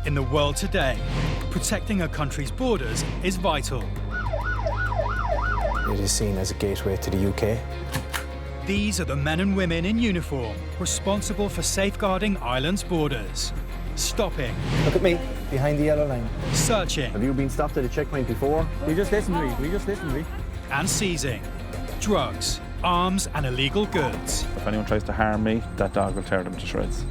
In the world today, protecting a country's borders is vital. It is seen as a gateway to the UK. These are the men and women in uniform responsible for safeguarding Ireland's borders. Stopping. Look at me, behind the yellow line. Searching. Have you been stopped at a checkpoint before? We just listened to me. And seizing drugs, arms and illegal goods. If anyone tries to harm me, that dog will tear them to shreds.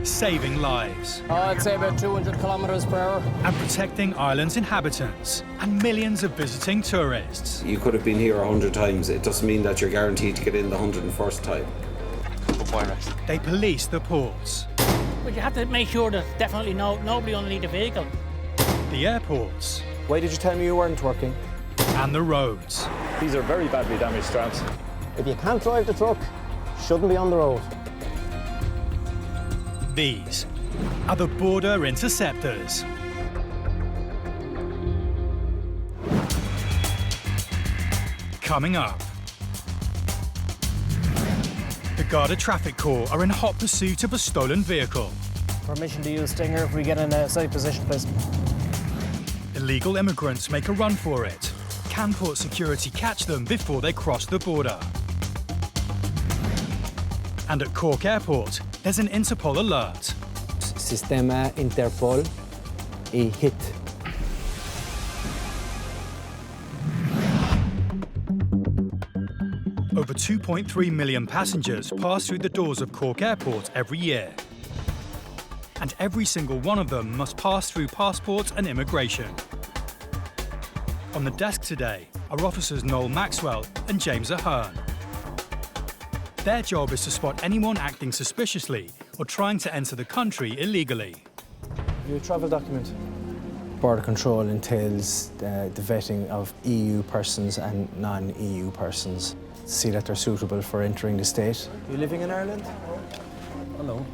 Saving lives. I'd say about 200 kilometres per hour. And protecting Ireland's inhabitants and millions of visiting tourists. You could have been here 100 times. It doesn't mean that you're guaranteed to get in the 101st time. They police the ports. But you have to make sure there's definitely nobody underneath the vehicle. The airports. Why did you tell me you weren't working? And the roads. These are very badly damaged straps. If you can't drive the truck, shouldn't be on the road. These are the Border Interceptors. Coming up. The Garda Traffic Corps are in hot pursuit of a stolen vehicle. Permission to use Stinger if we get in a safe position, please. Illegal immigrants make a run for it. Can port security catch them before they cross the border? And at Cork Airport, there's an Interpol alert. Sistema Interpol y hit. Over 2.3 million passengers pass through the doors of Cork Airport every year. And every single one of them must pass through passport and immigration. On the desk today are officers Noel Maxwell and James Ahern. Their job is to spot anyone acting suspiciously or trying to enter the country illegally. Your travel document. Border control entails the vetting of EU persons and non-EU persons. See that they're suitable for entering the state. You living in Ireland? Hello.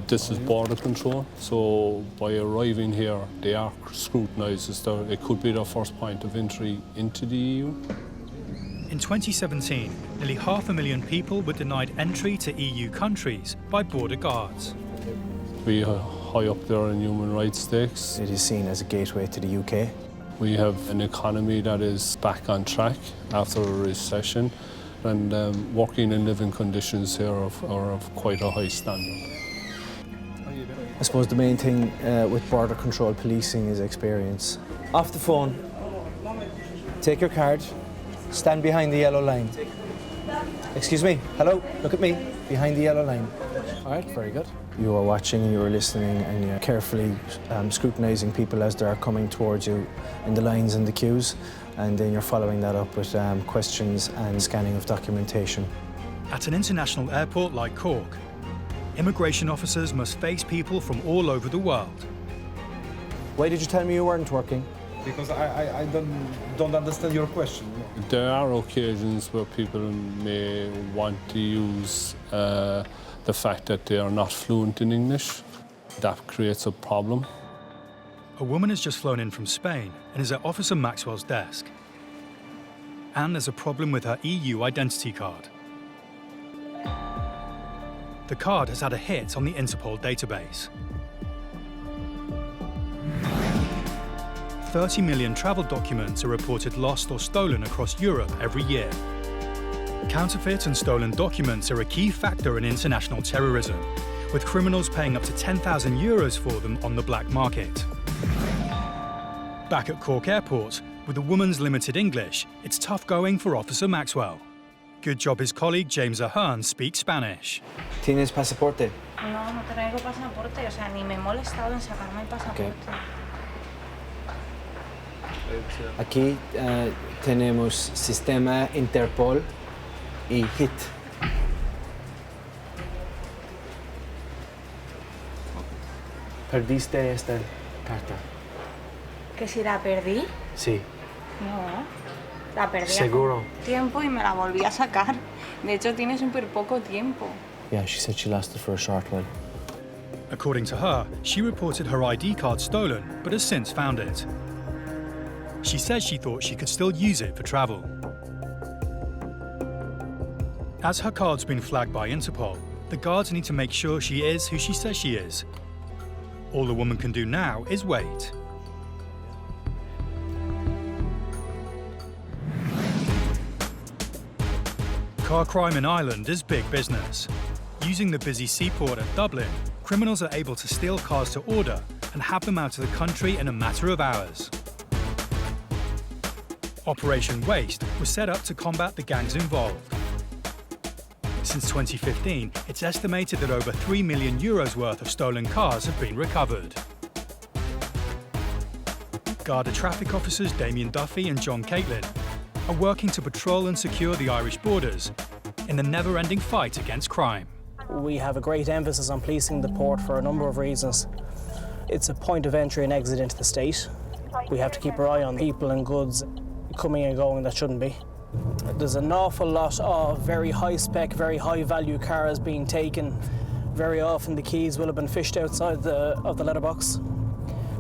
This is border control, so by arriving here, they are scrutinised as though it could be their first point of entry into the EU. In 2017, nearly 500,000 people were denied entry to EU countries by border guards. We are high up there in human rights stakes. It is seen as a gateway to the UK. We have an economy that is back on track after a recession, and working and living conditions here are of quite a high standard. I suppose the main thing with border control policing is experience. Off the phone, take your card, stand behind the yellow line. Excuse me, hello, look at me, behind the yellow line. All right, very good. You are watching, you are listening, and you're carefully scrutinising people as they're coming towards you in the lines and the queues, and then you're following that up with questions and scanning of documentation. At an international airport like Cork, immigration officers must face people from all over the world. Why did you tell me you weren't working? Because I don't understand your question. There are occasions where people may want to use the fact that they are not fluent in English. That creates a problem. A woman has just flown in from Spain and is at Officer Maxwell's desk. And there's a problem with her EU identity card. The card has had a hit on the Interpol database. 30 million travel documents are reported lost or stolen across Europe every year. Counterfeit and stolen documents are a key factor in international terrorism, with criminals paying up to 10,000 euros for them on the black market. Back at Cork Airport, with the woman's limited English, it's tough going for Officer Maxwell. Good job his colleague James Ahern speaks Spanish. ¿Tienes pasaporte? No, no traigo pasaporte, o sea, ni me he molestado en sacarme el pasaporte. Aquí tenemos sistema Interpol y HIT. ¿Perdiste esta carta? ¿Que si la perdí? Sí. No, la perdí ¿Seguro? hace tiempo y me la volví a sacar. De hecho, tiene súper poco tiempo. Yeah, she said she lost it for a short while. According to her, she reported her ID card stolen, but has since found it. She says she thought she could still use it for travel. As her card's been flagged by Interpol, the guards need to make sure she is who she says she is. All the woman can do now is wait. Car crime in Ireland is big business. Using the busy seaport at Dublin, criminals are able to steal cars to order and have them out of the country in a matter of hours. Operation Waste was set up to combat the gangs involved. Since 2015, it's estimated that over €3 million worth of stolen cars have been recovered. Garda traffic officers Damien Duffy and John Caitlin are working to patrol and secure the Irish borders in the never-ending fight against crime. We have a great emphasis on policing the port for a number of reasons. It's a point of entry and exit into the state. We have to keep our eye on people and goods coming and going that shouldn't be. There's an awful lot of very high-spec, very high-value cars being taken. Very often the keys will have been fished outside of the letterbox.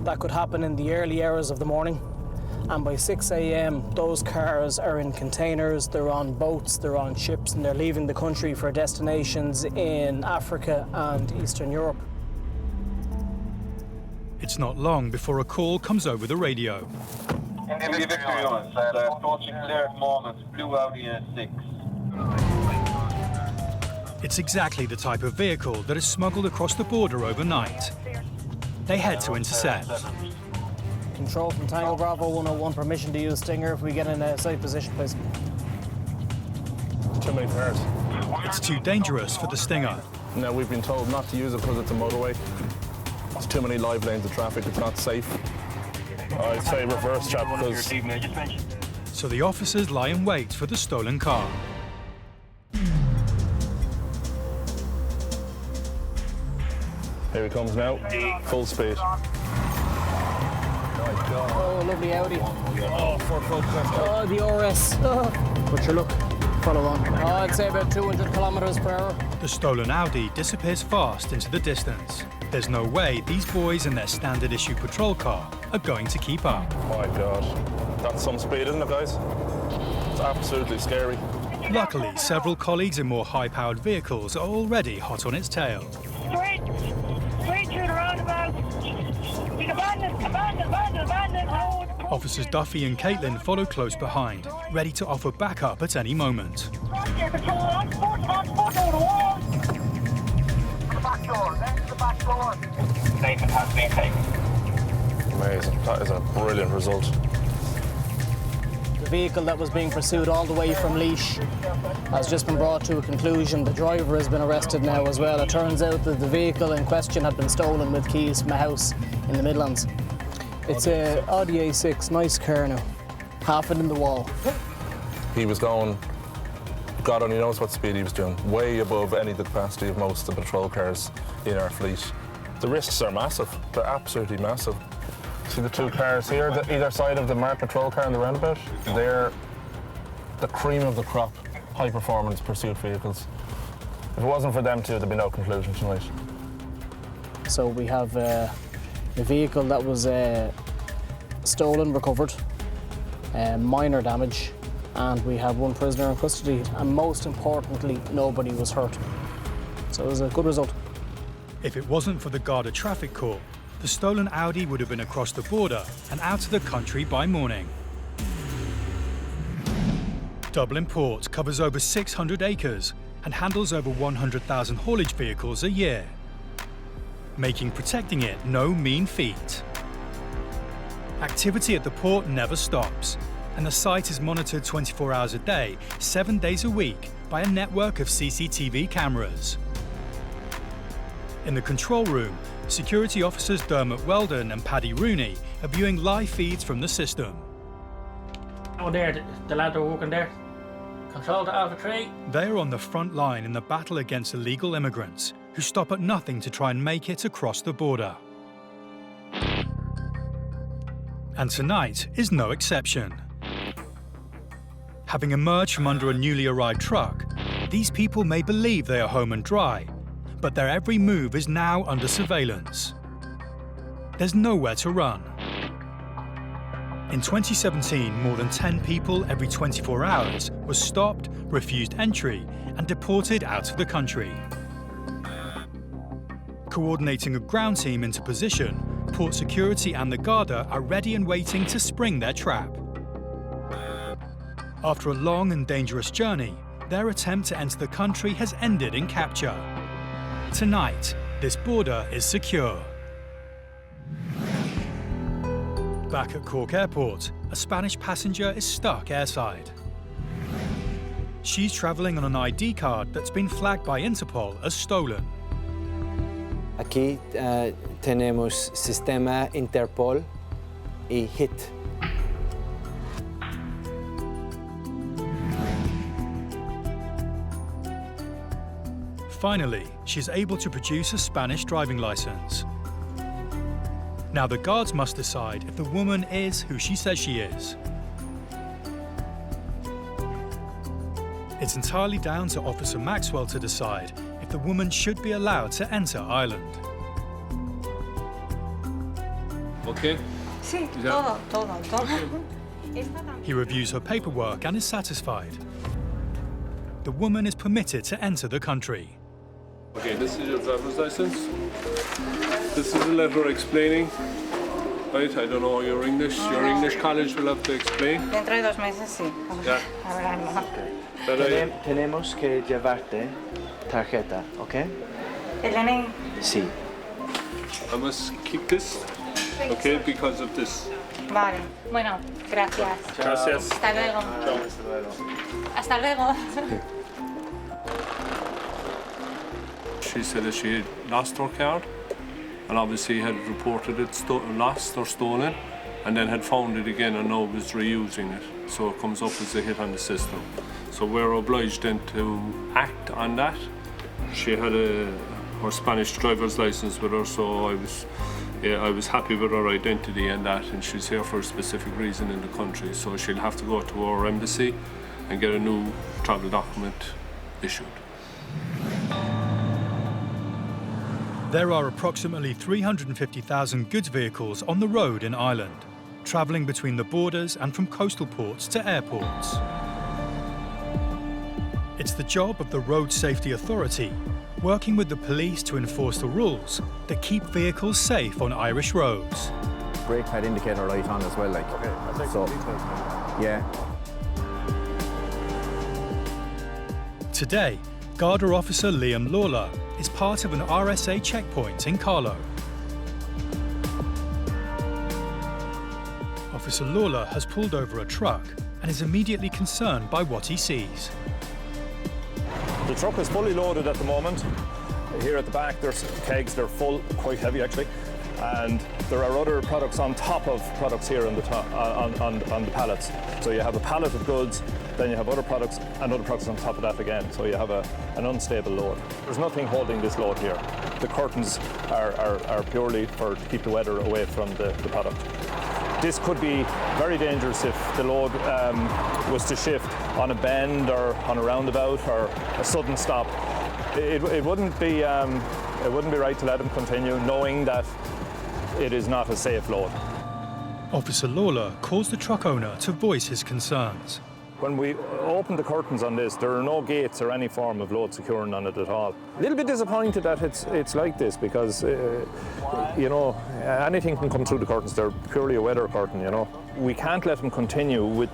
That could happen in the early hours of the morning. And by 6 a.m, those cars are in containers, they're on boats, they're on ships, and they're leaving the country for destinations in Africa and Eastern Europe. It's not long before a call comes over the radio. Approaching clear at the moment, blue Audi A6. It's exactly the type of vehicle that is smuggled across the border overnight. They head to intercept. Control from Tango Bravo 101, permission to use Stinger if we get in a safe position, please. Too many cars. It's too dangerous for the Stinger. No, we've been told not to use it because it's a motorway. There's too many live lanes of traffic, it's not safe. I'd say reverse, chap, because... So the officers lie in wait for the stolen car. Here he comes now, full speed. Oh, lovely Audi. Oh, Ford Focus. Oh, the RS. Oh. What's your look? Follow on. Oh, I'd say about 200 kilometers per hour. The stolen Audi disappears fast into the distance. There's no way these boys in their standard issue patrol car are going to keep up. My God. That's some speed, isn't it, guys? It's absolutely scary. Luckily, several colleagues in more high-powered vehicles are already hot on its tail. Straight through the roundabout. Abandoned road. Officers Duffy and Caitlin follow close behind, ready to offer backup at any moment. Statement has been taken. Amazing. That is a brilliant result. The vehicle that was being pursued all the way from Laois has just been brought to a conclusion. The driver has been arrested now as well. It turns out that the vehicle in question had been stolen with keys from a house in the Midlands. It's a Audi A6, nice car now. Half it in the wall. He was going, God only knows what speed he was doing, way above any of the capacity of most of the patrol cars in our fleet. The risks are massive. They're absolutely massive. See the two cars here, either side of the marked patrol car in the roundabout? They're the cream of the crop, high-performance pursuit vehicles. If it wasn't for them two, there'd be no conclusion tonight. So we have a vehicle that was stolen, recovered, minor damage, and we have one prisoner in custody, and most importantly, nobody was hurt. So it was a good result. If it wasn't for the Garda Traffic Corps, the stolen Audi would have been across the border and out of the country by morning. Dublin Port covers over 600 acres and handles over 100,000 haulage vehicles a year, making protecting it no mean feat. Activity at the port never stops, and the site is monitored 24 hours a day, 7 days a week by a network of CCTV cameras. In the control room, security officers Dermot Weldon and Paddy Rooney are viewing live feeds from the system. Oh, there, the lad are working there. Control to Alpha 3. They are on the front line in the battle against illegal immigrants who stop at nothing to try and make it across the border. And tonight is no exception. Having emerged from under a newly arrived truck, these people may believe they are home and dry, but their every move is now under surveillance. There's nowhere to run. In 2017, more than 10 people every 24 hours were stopped, refused entry, and deported out of the country. Coordinating a ground team into position, port security and the Garda are ready and waiting to spring their trap. After a long and dangerous journey, their attempt to enter the country has ended in capture. Tonight, this border is secure. Back at Cork Airport, a Spanish passenger is stuck airside. She's travelling on an ID card that's been flagged by Interpol as stolen. Aquí tenemos sistema Interpol y HIT. Finally, she's able to produce a Spanish driving licence. Now the guards must decide if the woman is who she says she is. It's entirely down to Officer Maxwell to decide if the woman should be allowed to enter Ireland. Okay? Sí, Yeah. todo. He reviews her paperwork and is satisfied. The woman is permitted to enter the country. Okay, this is your driver's license. This is a letter explaining. Right, I don't know your English. Your English college will have to explain. Dentro de 2 meses sí. Yeah. Tenemos que llevarte tarjeta, ¿ok? El DNI. Sí. I must keep this, okay, because of this. Vale. Bueno, gracias. Gracias. Hasta luego. Hasta luego. She said that she had lost her card and obviously had reported it lost or stolen and then had found it again and now was reusing it. So it comes up as a hit on the system. So we're obliged then to act on that. She had her Spanish driver's license with her, so I was happy with her identity and that, and she's here for a specific reason in the country. So she'll have to go to our embassy and get a new travel document issued. There are approximately 350,000 goods vehicles on the road in Ireland, travelling between the borders and from coastal ports to airports. It's the job of the Road Safety Authority, working with the police to enforce the rules that keep vehicles safe on Irish roads. Brake pad indicator light on as well, like. Okay, so, yeah. Today, Garda officer Liam Lawler is part of an RSA checkpoint in Carlow. Officer Lawler has pulled over a truck and is immediately concerned by what he sees. The truck is fully loaded at the moment. Here at the back there's kegs, they're full, quite heavy actually, and there are other products on top of products here on the top, on the pallets. So you have a pallet of goods, then you have other products and other products on top of that again. So you have an unstable load. There's nothing holding this load here. The curtains are purely to keep the weather away from the product. This could be very dangerous if the load was to shift on a bend or on a roundabout or a sudden stop. It wouldn't be right to let them continue knowing that it is not a safe load. Officer Lawler calls the truck owner to voice his concerns. When we open the curtains on this, there are no gates or any form of load securing on it at all. A little bit disappointed that it's like this because, you know, anything can come through the curtains. They're purely a weather curtain, you know. We can't let them continue with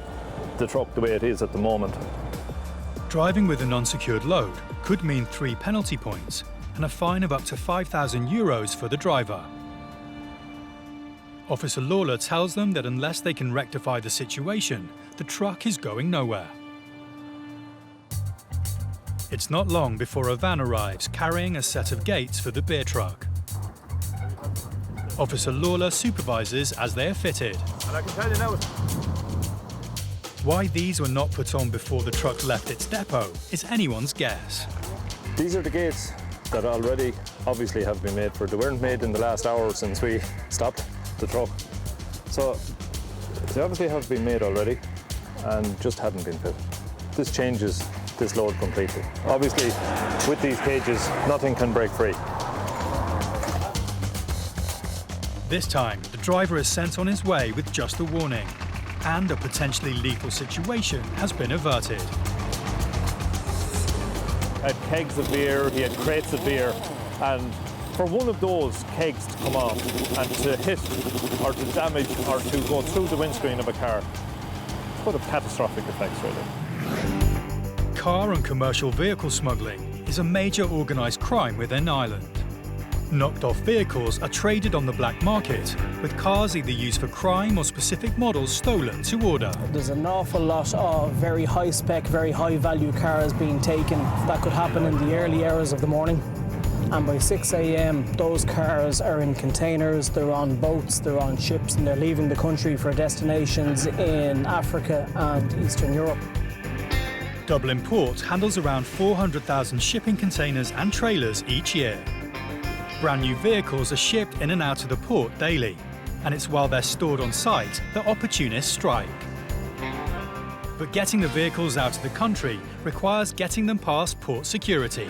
the truck the way it is at the moment. Driving with an unsecured load could mean 3 penalty points and a fine of up to €5,000 for the driver. Officer Lawler tells them that unless they can rectify the situation, the truck is going nowhere. It's not long before a van arrives carrying a set of gates for the beer truck. Officer Lawler supervises as they are fitted. And I can tell you now. Why these were not put on before the truck left its depot is anyone's guess. These are the gates that already obviously have been made for. They weren't made in the last hour since we stopped the truck. So they obviously have been made already and just hadn't been fitted. This changes this load completely. Obviously, with these cages, nothing can break free. This time, the driver is sent on his way with just a warning, and a potentially lethal situation has been averted. He had kegs of beer, he had crates of beer, and For one of those kegs to come off and to hit or to damage or to go through the windscreen of a car could have catastrophic effects, really. Car and commercial vehicle smuggling is a major organised crime within Ireland. Knocked-off vehicles are traded on the black market, with cars either used for crime or specific models stolen to order. There's an awful lot of very high-spec, very high-value cars being taken. That could happen in the early hours of the morning. And by 6 a.m, those cars are in containers, they're on boats, they're on ships, and they're leaving the country for destinations in Africa and Eastern Europe. Dublin Port handles around 400,000 shipping containers and trailers each year. Brand new vehicles are shipped in and out of the port daily, and it's while they're stored on site that opportunists strike. But getting the vehicles out of the country requires getting them past port security.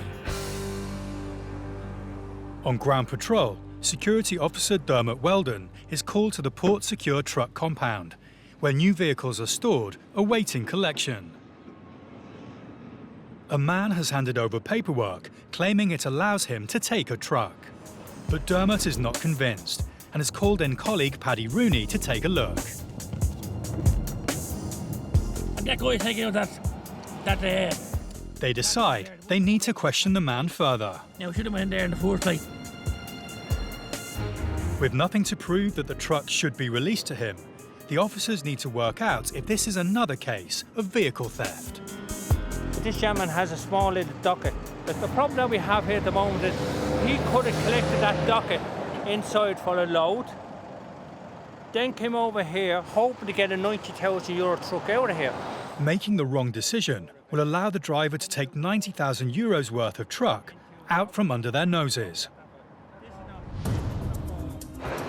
On ground patrol, Security Officer Dermot Weldon is called to the Port Secure Truck compound, where new vehicles are stored, awaiting collection. A man has handed over paperwork claiming it allows him to take a truck. But Dermot is not convinced and has called in colleague Paddy Rooney to take a look. And that guy taking out that They decide they need to question the man further. Now, should have been there in the first place. With nothing to prove that the truck should be released to him, the officers need to work out if this is another case of vehicle theft. This gentleman has a small little docket. But the problem that we have here at the moment is he could have collected that docket inside for a load, then came over here hoping to get a €90,000 truck out of here. Making the wrong decision will allow the driver to take €90,000 worth of truck out from under their noses.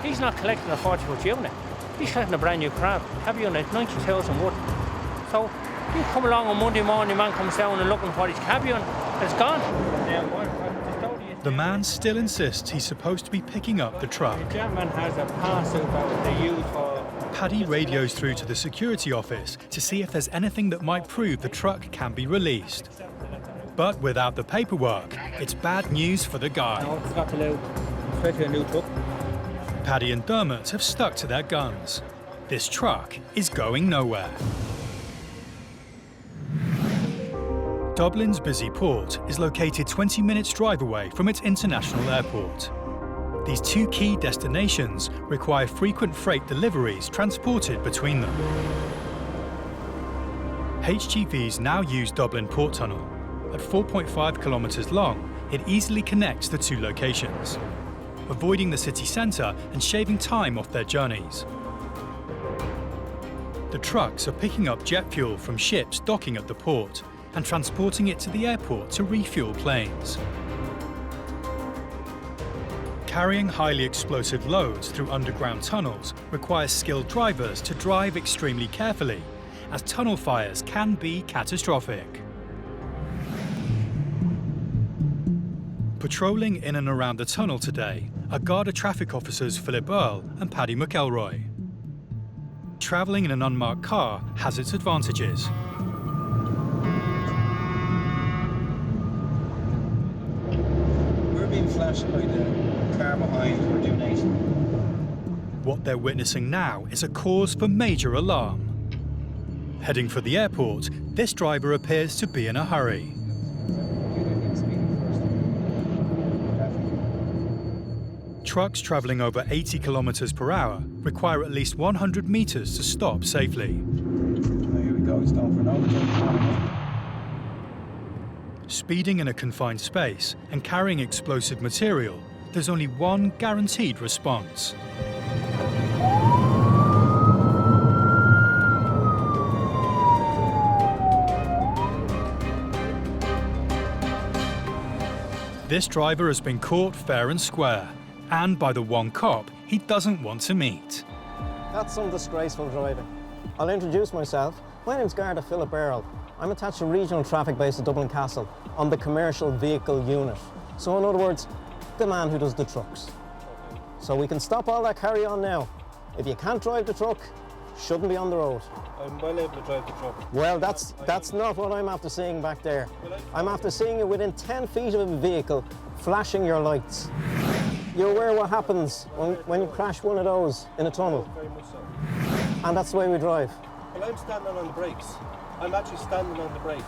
He's not collecting a 40-foot unit. He's collecting a brand new crab. Have unit, 90,000 worth. So you come along on Monday morning, man comes down and looking for his cab unit, it's gone. The man still insists he's supposed to be picking up the truck. The gentleman has a parcel that they use for... Paddy radios through to the security office to see if there's anything that might prove the truck can be released. But without the paperwork, it's bad news for the guy. No, it's not allowed, especially a new truck. Paddy and Dermot have stuck to their guns. This truck is going nowhere. Dublin's busy port is located 20 minutes drive away from its international airport. These two key destinations require frequent freight deliveries transported between them. HGVs now use Dublin Port Tunnel. At 4.5 kilometres long, it easily connects the two locations, avoiding the city centre and shaving time off their journeys. The trucks are picking up jet fuel from ships docking at the port and transporting it to the airport to refuel planes. Carrying highly explosive loads through underground tunnels requires skilled drivers to drive extremely carefully, as tunnel fires can be catastrophic. Patrolling in and around the tunnel today are Garda traffic officers Philip Earle and Paddy McElroy. Travelling in an unmarked car has its advantages. We're being flashed by the car behind for Reunited. What they're witnessing now is a cause for major alarm. Heading for the airport, this driver appears to be in a hurry. Trucks travelling over 80 kilometres per hour require at least 100 metres to stop safely. Here we go, it's down for an overtake. Speeding in a confined space and carrying explosive material, there's only one guaranteed response. This driver has been caught fair and square, and by the one cop he doesn't want to meet. That's some disgraceful driving. I'll introduce myself. My name's Garda Philip Earle. I'm attached to regional traffic base at Dublin Castle on the commercial vehicle unit. So in other words, the man who does the trucks. So we can stop all that carry on now. If you can't drive the truck, shouldn't be on the road. I'm well able to drive the truck. Well, that's not what I'm after seeing back there. I'm after seeing you within 10 feet of a vehicle, flashing your lights. You're aware what happens when you crash one of those in a tunnel? Very much so. And that's the way we drive. Well, I'm standing on the brakes. I'm actually standing on the brakes.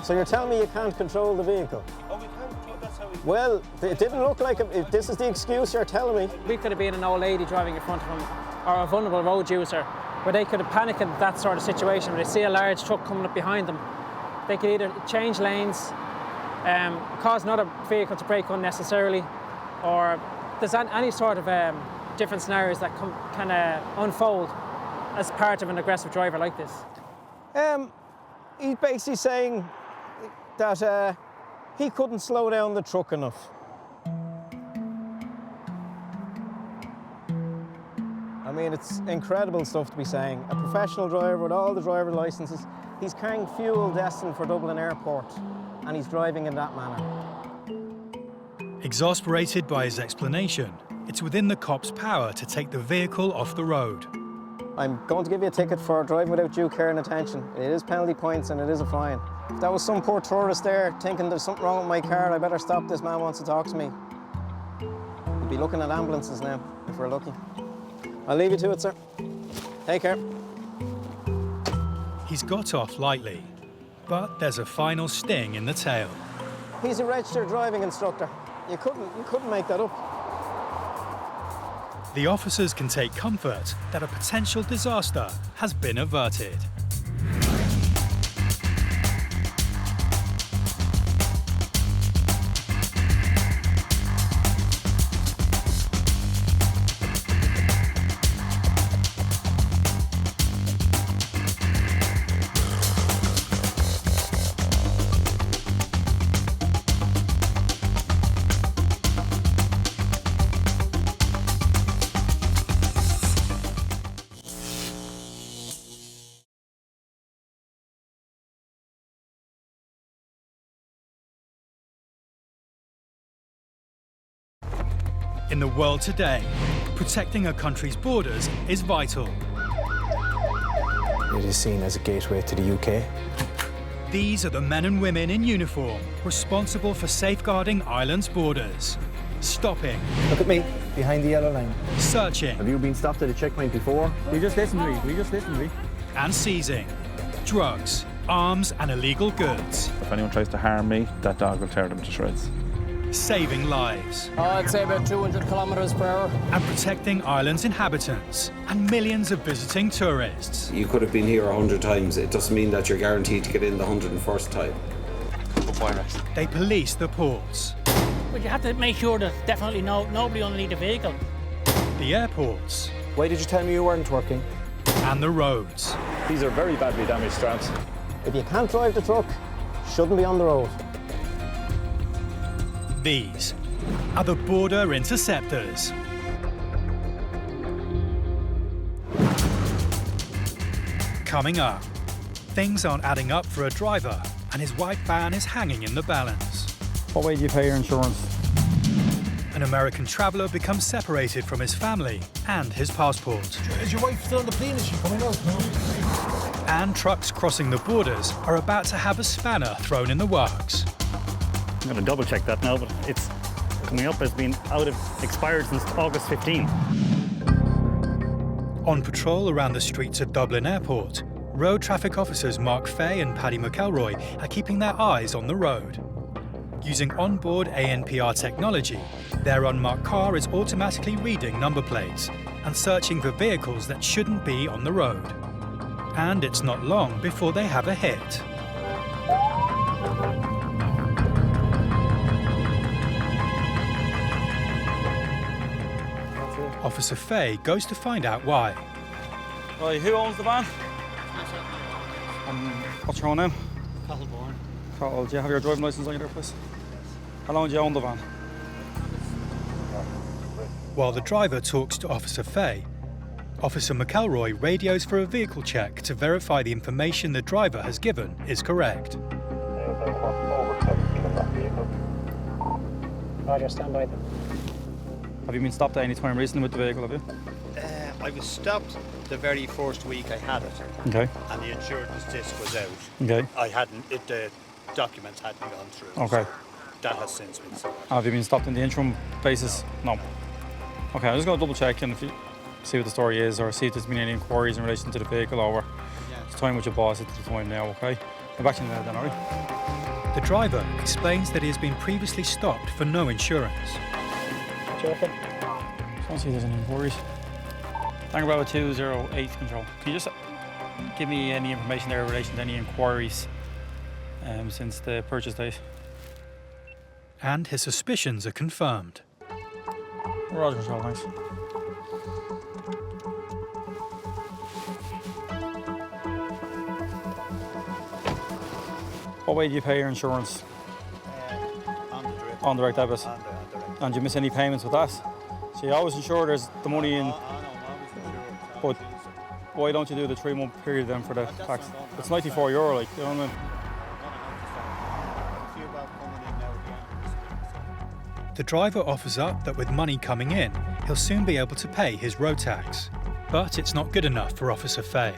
So you're telling me you can't control the vehicle? Oh, we can control, that's how we... Well, it didn't look like it. If this is the excuse you're telling me. We could have been an old lady driving in front of him, or a vulnerable road user, where they could have panicked at that sort of situation, where they see a large truck coming up behind them. They could either change lanes, cause another vehicle to brake unnecessarily, or there's any sort of different scenarios that can unfold as part of an aggressive driver like this. He's basically saying that he couldn't slow down the truck enough. I mean, it's incredible stuff to be saying. A professional driver with all the driver licenses, he's carrying fuel destined for Dublin Airport, and he's driving in that manner. Exasperated by his explanation, it's within the cop's power to take the vehicle off the road. I'm going to give you a ticket for driving without due care and attention. It is penalty points and it is a fine. If that was some poor tourist there thinking there's something wrong with my car, I better stop, this man wants to talk to me. We'll be looking at ambulances now, if we're lucky. I'll leave you to it, sir. Take care. He's got off lightly, but there's a final sting in the tail. He's a registered driving instructor. You couldn't make that up. The officers can take comfort that a potential disaster has been averted. In the world today, protecting a country's borders is vital. It is seen as a gateway to the UK. These are the men and women in uniform responsible for safeguarding Ireland's borders. Stopping. Look at me, behind the yellow line. Searching. Have you been stopped at a checkpoint before? We just listened to me. And seizing drugs, arms and illegal goods. If anyone tries to harm me, that dog will tear them to shreds. Saving lives. I'd say about 200 kilometres per hour. And protecting Ireland's inhabitants and millions of visiting tourists. You could have been here 100 times. It doesn't mean that you're guaranteed to get in the 101st time. They police the ports. But you have to make sure that definitely nobody underneath the vehicle. The airports. Why did you tell me you weren't working? And the roads. These are very badly damaged trams. If you can't drive the truck, shouldn't be on the road. These are the Border Interceptors. Coming up, things aren't adding up for a driver and his white van is hanging in the balance. What way do you pay your insurance? An American traveller becomes separated from his family and his passport. Is your wife still on the plane? Is she coming out? No. And trucks crossing the borders are about to have a spanner thrown in the works. I'm going to double check that now, but it's coming up as being expired since August 15. On patrol around the streets of Dublin Airport, road traffic officers Mark Fay and Paddy McElroy are keeping their eyes on the road. Using onboard ANPR technology, their unmarked car is automatically reading number plates and searching for vehicles that shouldn't be on the road. And it's not long before they have a hit. Officer Fay goes to find out why. Right, who owns the van? What's your own name? Carl, do you have your driving licence on you there, please? How long do you own the van? While the driver talks to Officer Fay, Officer McElroy radios for a vehicle check to verify the information the driver has given is correct. Roger, stand by them. Have you been stopped at any time recently with the vehicle, have you? I was stopped the very first week I had it. Okay. And the insurance disc was out. Okay. The documents hadn't gone through. Okay. So that has since been sorted. Have you been stopped on the interim basis? No. Okay, I'm just going to double check and see what the story is, or see if there's been any inquiries in relation to the vehicle over the time with your boss at the time now, okay? I'm back to you now then, alright? The driver explains that he has been previously stopped for no insurance. Checking. Just want to see if there's any inquiries. Tango Bravo 208 control. Can you just give me any information there in relation to any inquiries since the purchase date? And his suspicions are confirmed. Roger, control, thanks. What way do you pay your insurance? On direct debit. And do you miss any payments with that? So you always ensure there's the money in. But why don't you do the 3-month period then for the tax? It's €94, like, you know what I mean? The driver offers up that with money coming in, he'll soon be able to pay his road tax. But it's not good enough for Officer Fay.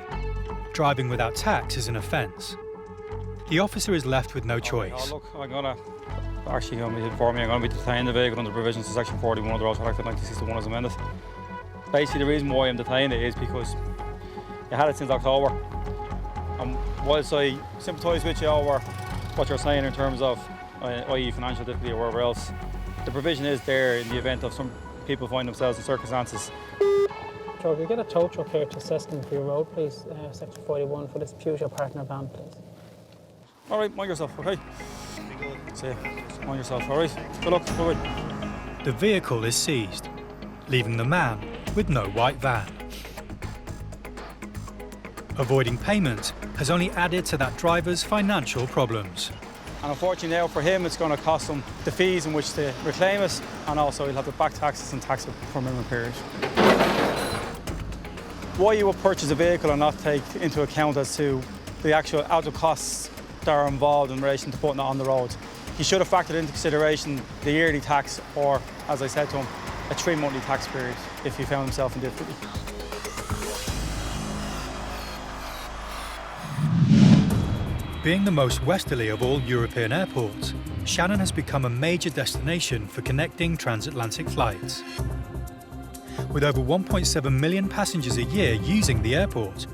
Driving without tax is an offence. The officer is left with no choice. Oh, look, I'm going to be detaining the vehicle under provisions of Section 41 of the Roadside Act of 1961 as amended. Basically, the reason why I'm detaining it is because you had it since October. And whilst I sympathise with you over what you're saying in terms of i.e. financial difficulty or wherever else, the provision is there in the event of some people find themselves in circumstances. Joe, if you get a tow truck here to assess them for your road, please, Section 41 for this Peugeot partner van, please. All right, mind yourself, okay? See you. Mind yourself, all right? Good luck, bye-bye. The vehicle is seized, leaving the man with no white van. Avoiding payment has only added to that driver's financial problems. And unfortunately now for him, it's going to cost him the fees in which to reclaim it, and also he'll have to back taxes and tax it for a minimum period. Why you would purchase a vehicle and not take into account as to the actual out of costs that are involved in relation to putting it on the road. He should have factored into consideration the yearly tax, or, as I said to him, a 3-monthly tax period if he found himself in difficulty. Being the most westerly of all European airports, Shannon has become a major destination for connecting transatlantic flights. With over 1.7 million passengers a year using the airport,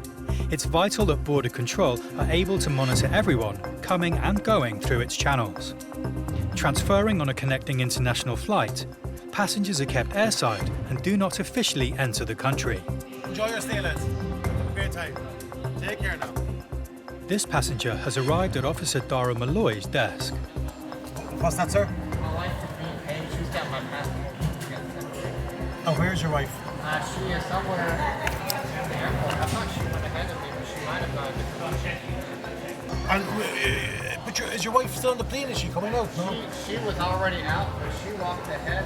it's vital that Border Control are able to monitor everyone coming and going through its channels. Transferring on a connecting international flight, passengers are kept airside and do not officially enter the country. Enjoy your stay, lads. Great time. Take care now. This passenger has arrived at Officer Dara Malloy's desk. What's that, sir? My wife is being paid. She's got my passport. Oh, where's your wife? She is somewhere at the airport. I thought she went ahead of me, but she might have gone. And, but is your wife still on the plane? Is she coming out? No? She was already out, but she walked ahead.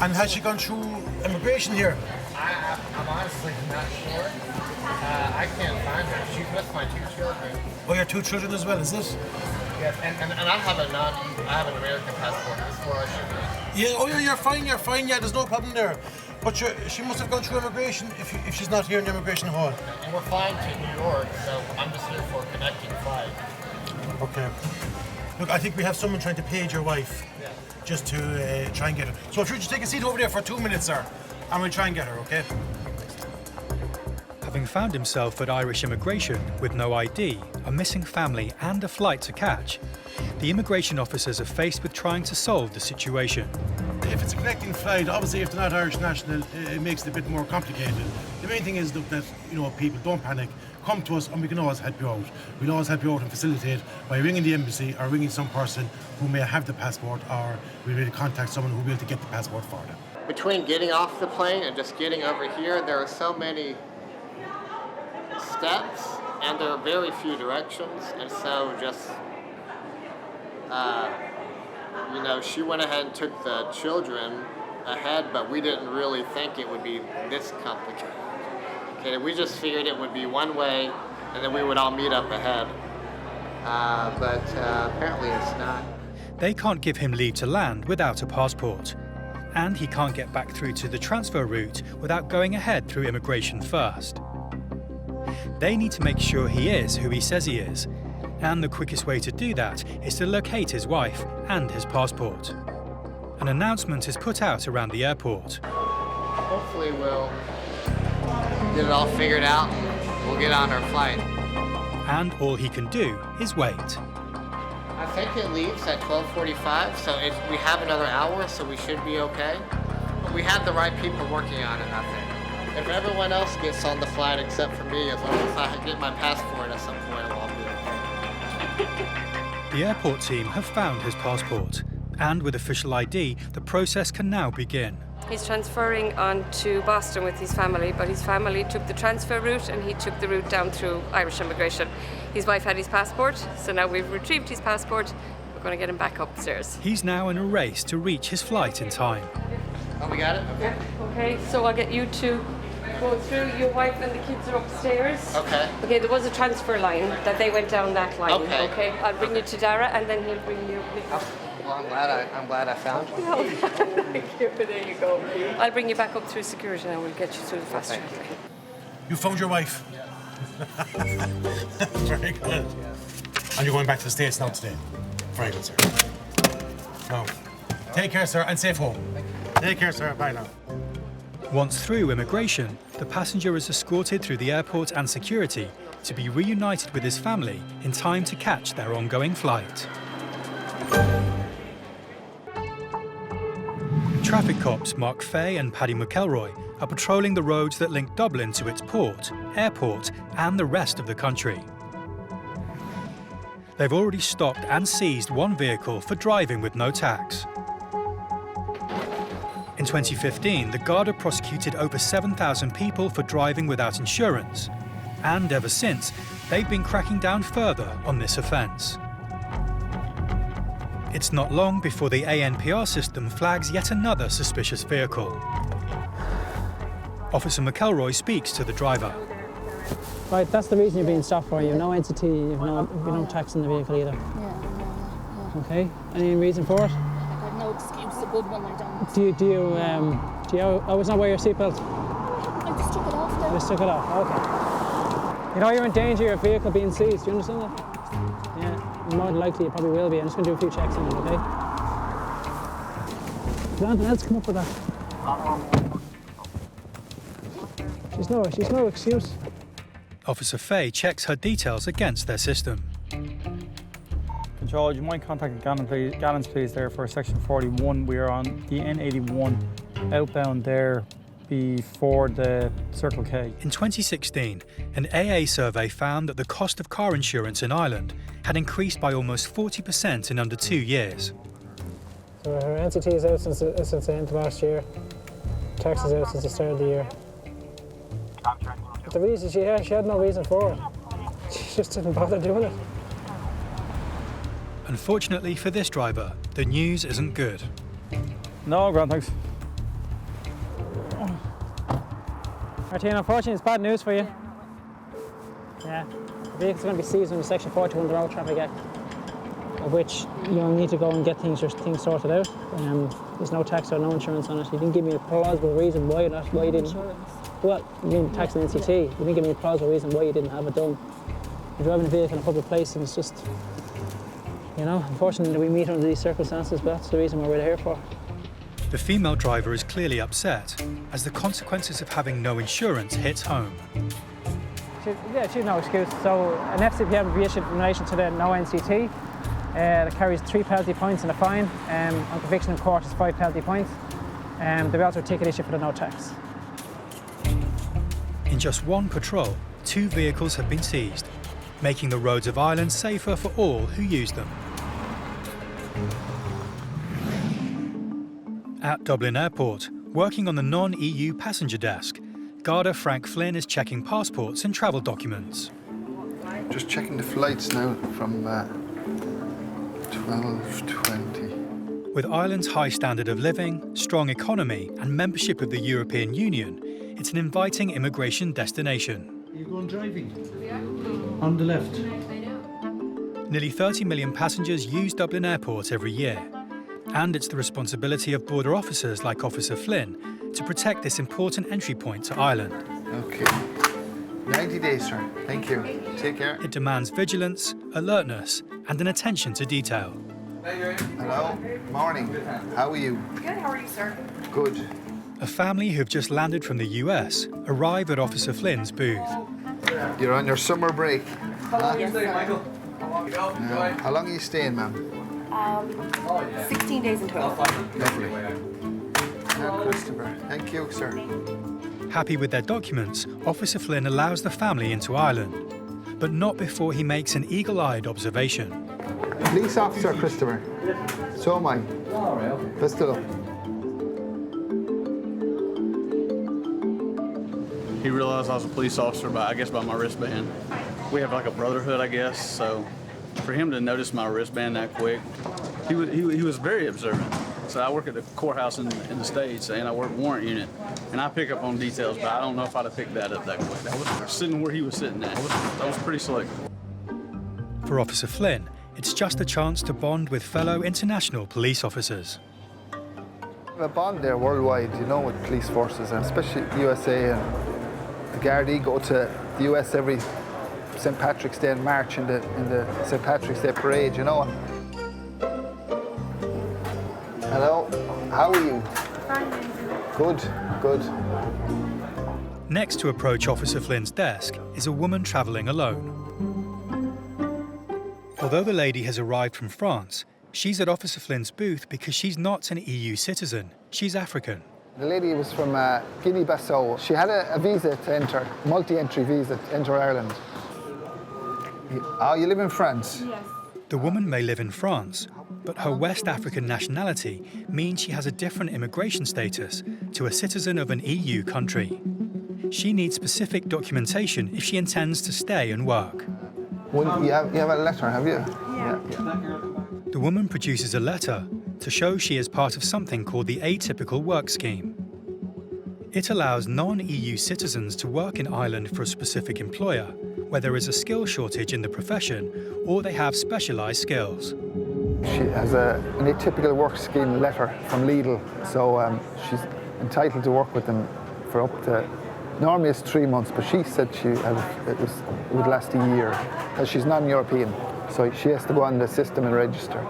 And has she gone through immigration here? I'm honestly not sure. I can't find her. She's with my 2 children. Oh, your 2 children as well, is it? Yes, and I have an American passport. That's where I should be. Yeah, oh yeah, you're fine, yeah, there's no problem there. But she must have gone through immigration if she's not here in the immigration hall. And we're flying to New York, so I'm just here for a connecting flight. Okay. Look, I think we have someone trying to page your wife, just to try and get her. So if you just take a seat over there for 2 minutes, sir, and we'll try and get her, okay? Having found himself at Irish immigration with no ID, a missing family and a flight to catch, the immigration officers are faced with trying to solve the situation. If it's a connecting flight, obviously if they're not Irish national, it makes it a bit more complicated. The main thing is, look, that, people don't panic. Come to us and we can always help you out. We'll always help you out and facilitate by ringing the embassy or ringing some person who may have the passport, or we'll be able to contact someone who will be able to get the passport for them. Between getting off the plane and just getting over here, there are so many steps and there are very few directions, and so just she went ahead and took the children ahead, but we didn't really think it would be this complicated. Okay, we just figured it would be one way and then we would all meet up ahead, but apparently it's not. They can't give him leave to land without a passport, and he can't get back through to the transfer route without going ahead through immigration first. They need to make sure he is who he says he is, and the quickest way to do that is to locate his wife and his passport. An announcement is put out around the airport. Hopefully we'll get it all figured out and we'll get on our flight. And all he can do is wait. I think it leaves at 12:45, so we have another hour, so we should be okay. But we have the right people working on it, I think. If everyone else gets on the flight except for me, as long as I get my passport at some point, I'll be okay. The airport team have found his passport, and with official ID, the process can now begin. He's transferring on to Boston with his family, but his family took the transfer route and he took the route down through Irish immigration. His wife had his passport, so now we've retrieved his passport. We're going to get him back upstairs. He's now in a race to reach his flight in time. Oh, we got it? Okay. Okay, so I'll get you to go through. Your wife and the kids are upstairs. Okay. Okay, there was a transfer line that they went down that line. Okay. Okay, I'll bring you to Dara and then he'll bring you. Well, I'm glad I found you. Thank you. There you go. I'll bring you back up through security and we'll get you through the fast track. You found your wife. Very good. And you're going back to the States now today. Very good, sir. No. Take care, sir, and safe home. Take care, sir. Bye now. Once through immigration, the passenger is escorted through the airport and security to be reunited with his family in time to catch their ongoing flight. Traffic cops Mark Fay and Paddy McElroy are patrolling the roads that link Dublin to its port, airport, and the rest of the country. They've already stopped and seized one vehicle for driving with no tax. In 2015, the Garda prosecuted over 7,000 people for driving without insurance, and ever since, they've been cracking down further on this offence. It's not long before the ANPR system flags yet another suspicious vehicle. Officer McElroy speaks to the driver. Right, that's the reason you're being stopped for. You have no entity, you have no tax in the vehicle either. Yeah. Okay, any reason for it? I've got no excuse, a good one I don't. Do you always not wear your seatbelt? I just took it off there. Just took it off, okay. You know you're in danger of your vehicle being seized, do you understand that? Yeah, more than likely you probably will be. I'm just going to do a few checks on it, okay? Did anything else come up with that? She's no excuse. Officer Fay checks her details against their system. Control, you might contact Gallons please there for section 41. We are on the N81 outbound there before the Circle K. In 2016, an AA survey found that the cost of car insurance in Ireland had increased by almost 40% in under 2 years. So her NCT is out since the end of last year. Tax is out since the start of the year. But the reason, she had no reason for it. She just didn't bother doing it. Unfortunately for this driver, the news isn't good. No, grand, thanks. Martina, unfortunately it's bad news for you. Yeah, the vehicle's going to be seized under Section 41 of the Road Traffic Act, of which you'll need to go and get things sorted out. There's no tax or no insurance on it. You didn't give me a plausible reason why you didn't. Insurance. Well, you mean tax and NCT. You didn't give me a plausible reason why you didn't have it done. You're driving a vehicle in a public place and it's just, you know, unfortunately we meet under these circumstances, but that's the reason why we're here for. The female driver is clearly upset as the consequences of having no insurance hits home. She's no excuse. So an FCPM will be issued in relation to the no NCT. That carries 3 penalty points and a fine. On conviction in court is 5 penalty points. There'll be also a ticket issue for the no tax. In just one patrol, 2 vehicles have been seized, making the roads of Ireland safer for all who use them. At Dublin Airport, working on the non-EU passenger desk, Garda Frank Flynn is checking passports and travel documents. Just checking the flights now from 12:20. With Ireland's high standard of living, strong economy and membership of the European Union, it's an inviting immigration destination. Are you going driving? On the left. Nearly 30 million passengers use Dublin Airport every year, and it's the responsibility of border officers like Officer Flynn to protect this important entry point to Ireland. Okay. 90 days, sir. Thank you. Take care. It demands vigilance, alertness, and an attention to detail. Hello. Morning. How are you? Good, how are you, sir? Good. A family who've just landed from the US arrive at Officer Flynn's booth. You're on your summer break. Huh? Yes, sir. Yeah. How long are you staying, ma'am? 16 days in total. Lovely. Yeah, Christopher. Thank you, sir. Happy with their documents, Officer Flynn allows the family into Ireland, but not before he makes an eagle-eyed observation. Police officer, Christopher. So am I. Best of luck. He realized I was a police officer by my wristband. We have like a brotherhood, I guess, so for him to notice my wristband that quick, he was very observant. So I work at the courthouse in the States, and I work warrant unit, and I pick up on details, but I don't know if I'd have picked that up that quick. I was sitting where he was sitting at. That was pretty slick. For Officer Flynn, it's just a chance to bond with fellow international police officers. A bond there worldwide, you know, with police forces, and especially USA and the Gardaí go to the US every St. Patrick's Day in March in the St. Patrick's Day parade, you know. Hello, how are you? Fine. Good, good. Next to approach Officer Flynn's desk is a woman travelling alone. Although the lady has arrived from France, she's at Officer Flynn's booth because she's not an EU citizen. She's African. The lady was from Guinea-Bissau. She had a visa to enter, multi-entry visa to enter Ireland. Oh, you live in France? Yes. The woman may live in France, but her West African nationality means she has a different immigration status to a citizen of an EU country. She needs specific documentation if she intends to stay and work. Well, you have a letter, have you? Yeah. The woman produces a letter to show she is part of something called the Atypical Work Scheme. It allows non-EU citizens to work in Ireland for a specific employer, where there is a skill shortage in the profession or they have specialised skills. She has an atypical work scheme letter from Lidl, so she's entitled to work with them for up to, normally it's 3 months, but she said it would last a year, as she's non-European, so she has to go on the system and register.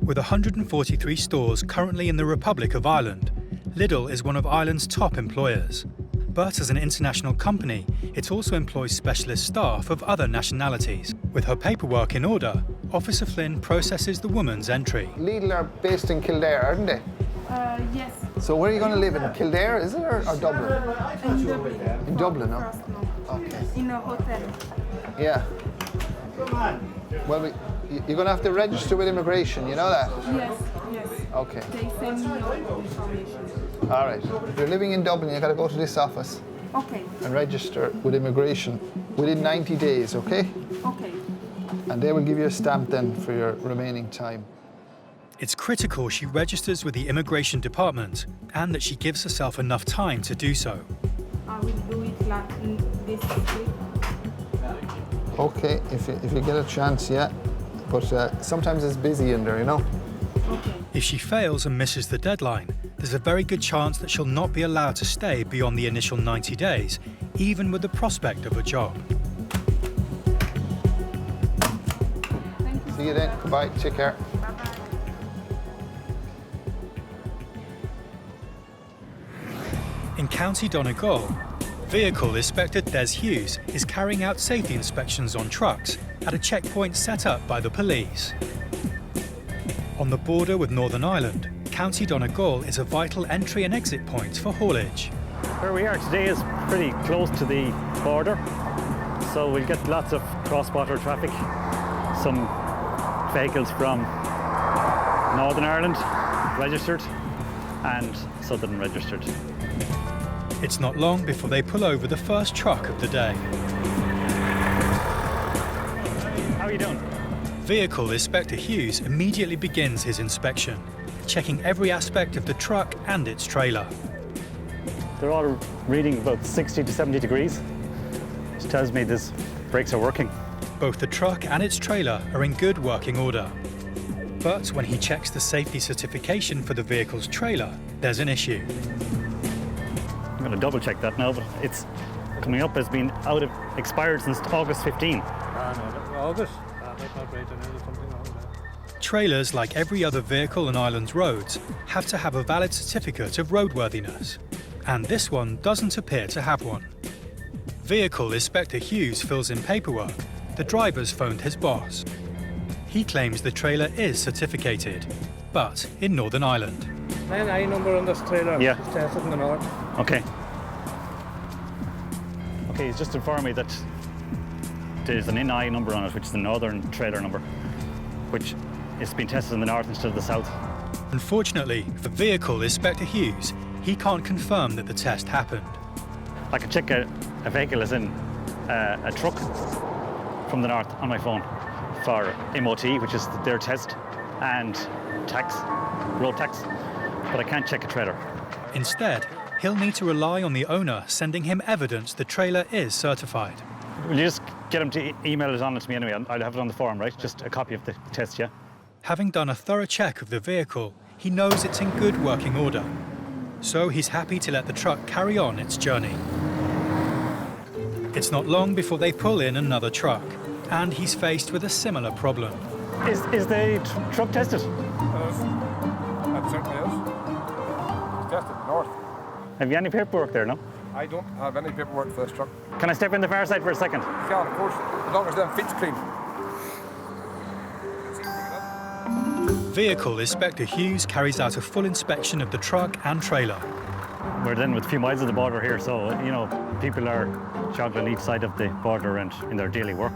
With 143 stores currently in the Republic of Ireland, Lidl is one of Ireland's top employers. But as an international company, it also employs specialist staff of other nationalities. With her paperwork in order, Officer Flynn processes the woman's entry. Lidl are based in Kildare, aren't they? Yes. So where are you going to live? In Kildare, is it, or Dublin? In Dublin. In Dublin, no? Okay. In a hotel. Yeah. Well, you're going to have to register with immigration, you know that? Yes. Okay. They send me all the information. All right. If you're living in Dublin, you've got to go to this office. Okay. And register with immigration within 90 days, okay? Okay. And they will give you a stamp then for your remaining time. It's critical she registers with the immigration department and that she gives herself enough time to do so. I will do it this week. Okay, if you get a chance, yeah. But sometimes it's busy in there, you know? Okay. If she fails and misses the deadline, there's a very good chance that she'll not be allowed to stay beyond the initial 90 days, even with the prospect of a job. See you then. Goodbye. Take care. In County Donegal, Vehicle Inspector Des Hughes is carrying out safety inspections on trucks at a checkpoint set up by the police. On the border with Northern Ireland, County Donegal is a vital entry and exit point for haulage. Where we are today is pretty close to the border, so we'll get lots of cross-border traffic. Some vehicles from Northern Ireland registered and Southern registered. It's not long before they pull over the first truck of the day. How are you doing? Vehicle Inspector Hughes immediately begins his inspection, checking every aspect of the truck and its trailer. They're all reading about 60 to 70 degrees, which tells me these brakes are working. Both the truck and its trailer are in good working order. But when he checks the safety certification for the vehicle's trailer, there's an issue. I'm going to double check that now, but it's coming up as being expired since August 15. August? That's not right, I know there's something wrong with that. trailers, like every other vehicle on Ireland's roads, have to have a valid certificate of roadworthiness. And this one doesn't appear to have one. Vehicle Inspector Hughes fills in paperwork. The driver's phoned his boss. He claims the trailer is certificated, but in Northern Ireland. NI number on this trailer. Yeah. It says it in the north. Okay. Okay, he's just informed me that there's an NI number on it, which is the northern trailer number, which is being tested in the north instead of the south. Unfortunately, for Vehicle Inspector Hughes, he can't confirm that the test happened. I can check a vehicle as in a truck from the north on my phone for MOT, which is their test, and tax, road tax, but I can't check a trailer. Instead, he'll need to rely on the owner sending him evidence the trailer is certified. Will you just get him to email it on to me anyway? I'll have it on the forum, right? Just a copy of the test, yeah? Having done a thorough check of the vehicle, he knows it's in good working order. So he's happy to let the truck carry on its journey. It's not long before they pull in another truck, and he's faced with a similar problem. Is the truck tested? That certainly is. It's tested north. Have you any paperwork there, no? I don't have any paperwork for this truck. Can I step in the far side for a second? Yeah, of course. As long as them feet's clean. Vehicle Inspector Hughes carries out a full inspection of the truck and trailer. We're then with a few miles of the border here, so, you know, people are jogging each side of the border and in their daily work.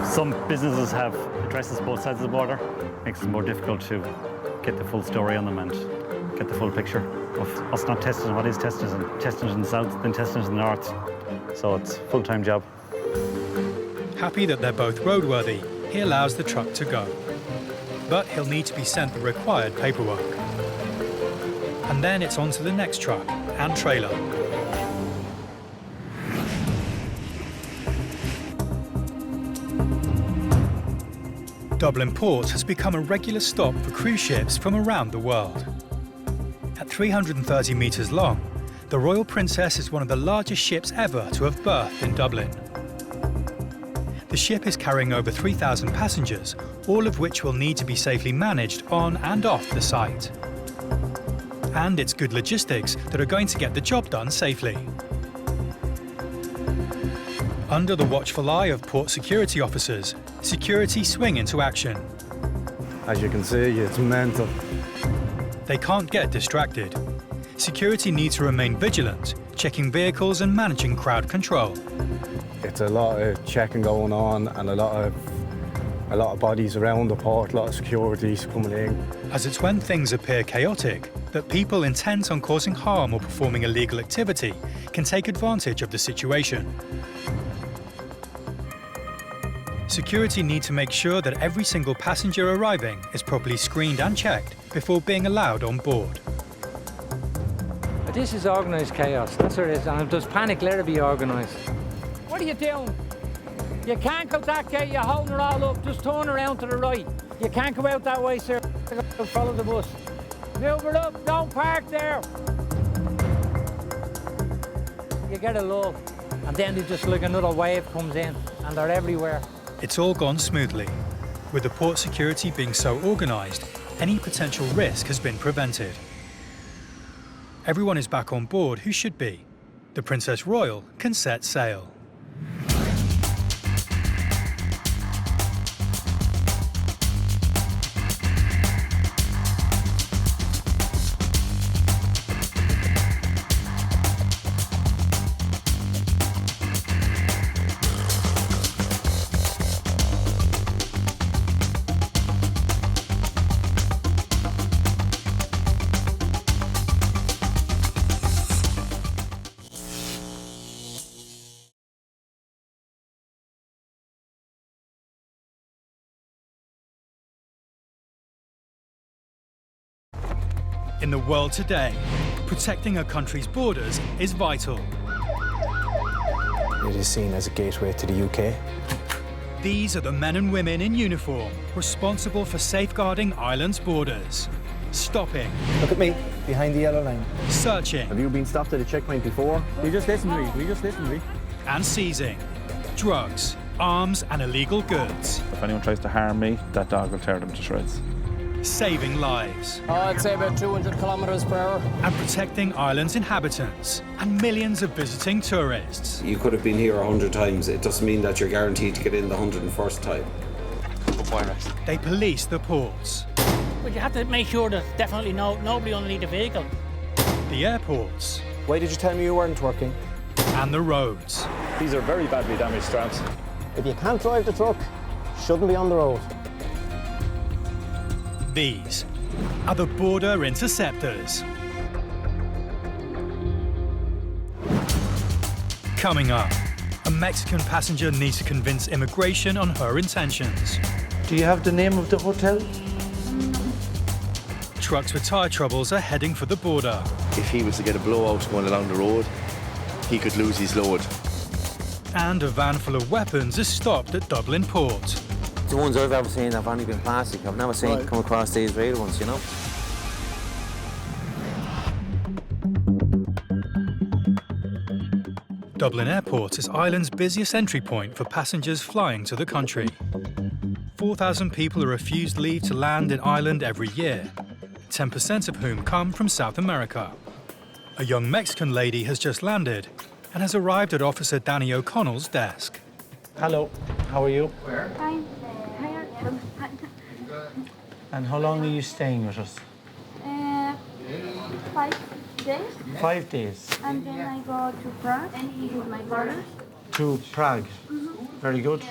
Some businesses have addresses both sides of the border. Makes it more difficult to get the full story on them and get the full picture of us not testing what is tested and testing it in the south, then testing it in the north. So it's a full-time job. Happy that they're both roadworthy, he allows the truck to go. But he'll need to be sent the required paperwork. And then it's on to the next truck and trailer. Dublin Port has become a regular stop for cruise ships from around the world. At 330 metres long, the Royal Princess is one of the largest ships ever to have berthed in Dublin. The ship is carrying over 3,000 passengers, all of which will need to be safely managed on and off the site. And it's good logistics that are going to get the job done safely. Under the watchful eye of port security officers, security swing into action. As you can see, it's mental. They can't get distracted. Security need to remain vigilant, checking vehicles and managing crowd control. It's a lot of checking going on and a lot of bodies around the port, a lot of securities coming in. As it's when things appear chaotic that people intent on causing harm or performing illegal activity can take advantage of the situation. Security need to make sure that every single passenger arriving is properly screened and checked before being allowed on board. This is organised chaos, that's what it is, and if there's panic, let it be organised. What are you doing? You can't go that gate, you're holding it all up, just turn around to the right. You can't go out that way, sir. Follow the bus. Move it up, don't park there. You get a lull, and then it's just like another wave comes in, and they're everywhere. It's all gone smoothly. With the port security being so organised, any potential risk has been prevented. Everyone is back on board who should be. The Princess Royal can set sail. In the world today, protecting a country's borders is vital. It is seen as a gateway to the UK. These are the men and women in uniform responsible for safeguarding Ireland's borders. Stopping. Look at me, behind the yellow line. Searching. Have you been stopped at a checkpoint before? You just listen to me. We just listen to me. And seizing drugs, arms and illegal goods. If anyone tries to harm me, that dog will tear them to shreds. Saving lives. I'd say about 200 kilometres per hour. And protecting Ireland's inhabitants and millions of visiting tourists. You could have been here 100 times. It doesn't mean that you're guaranteed to get in the 101st time. They police the ports. But you have to make sure there's definitely nobody underneath the vehicle. The airports. Why did you tell me you weren't working? And the roads. These are very badly damaged trams. If you can't drive the truck, shouldn't be on the road. These are the border interceptors. Coming up, a Mexican passenger needs to convince immigration on her intentions. Do you have the name of the hotel? Trucks with tyre troubles are heading for the border. If he was to get a blowout going along the road, he could lose his load. And a van full of weapons is stopped at Dublin port. The ones I've ever seen have only been plastic. I've never seen come across these real ones, you know. Dublin Airport is Ireland's busiest entry point for passengers flying to the country. 4,000 people are refused leave to land in Ireland every year, 10% of whom come from South America. A young Mexican lady has just landed and has arrived at Officer Danny O'Connell's desk. Hello, how are you? Fine. And how long are you staying with us? 5 days. 5 days. And then I go to Prague with my brothers. To Prague. Very good.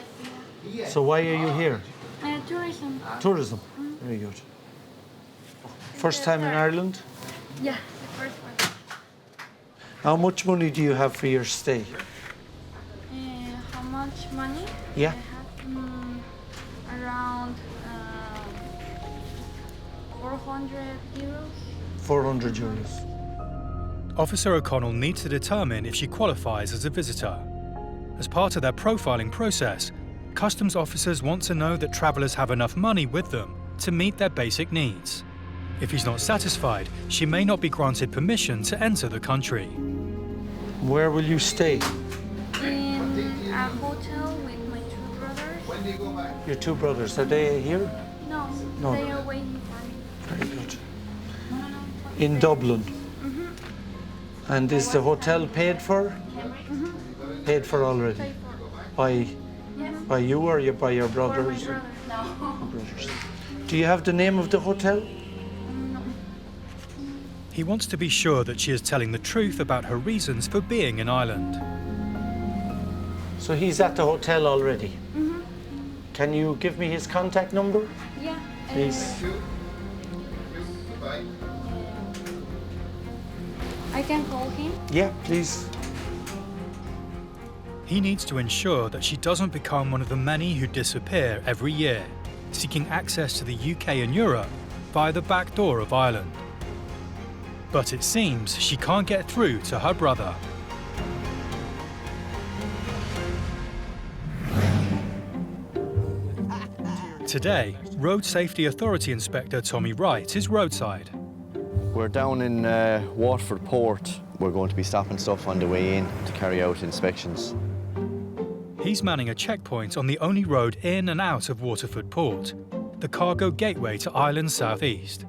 So why are you here? Tourism. Tourism. Very good. First time in Ireland? Yeah, the first one. How much money do you have for your stay? How much money? Yeah. I have around 400 euros. 400 euros. Officer O'Connell needs to determine if she qualifies as a visitor. As part of their profiling process, customs officers want to know that travellers have enough money with them to meet their basic needs. If he's not satisfied, she may not be granted permission to enter the country. Where will you stay? In a hotel with my 2 brothers. Your 2 brothers, are they here? No, No. they are waiting for me. Very good. In Dublin? And is the hotel paid for? Paid for already? By you or by your brothers? For my brother. Brothers. Do you have the name of the hotel? He wants to be sure that she is telling the truth about her reasons for being in Ireland. So he's at the hotel already? Can you give me his contact number? Yeah. Please. I can call him. Yeah, please. He needs to ensure that she doesn't become one of the many who disappear every year, seeking access to the UK and Europe via the back door of Ireland. But it seems she can't get through to her brother. Today, Road Safety Authority Inspector Tommy Wright is roadside. We're down in Waterford port. We're going to be stopping stuff on the way in to carry out inspections. He's manning a checkpoint on the only road in and out of Waterford port, the cargo gateway to Ireland's southeast.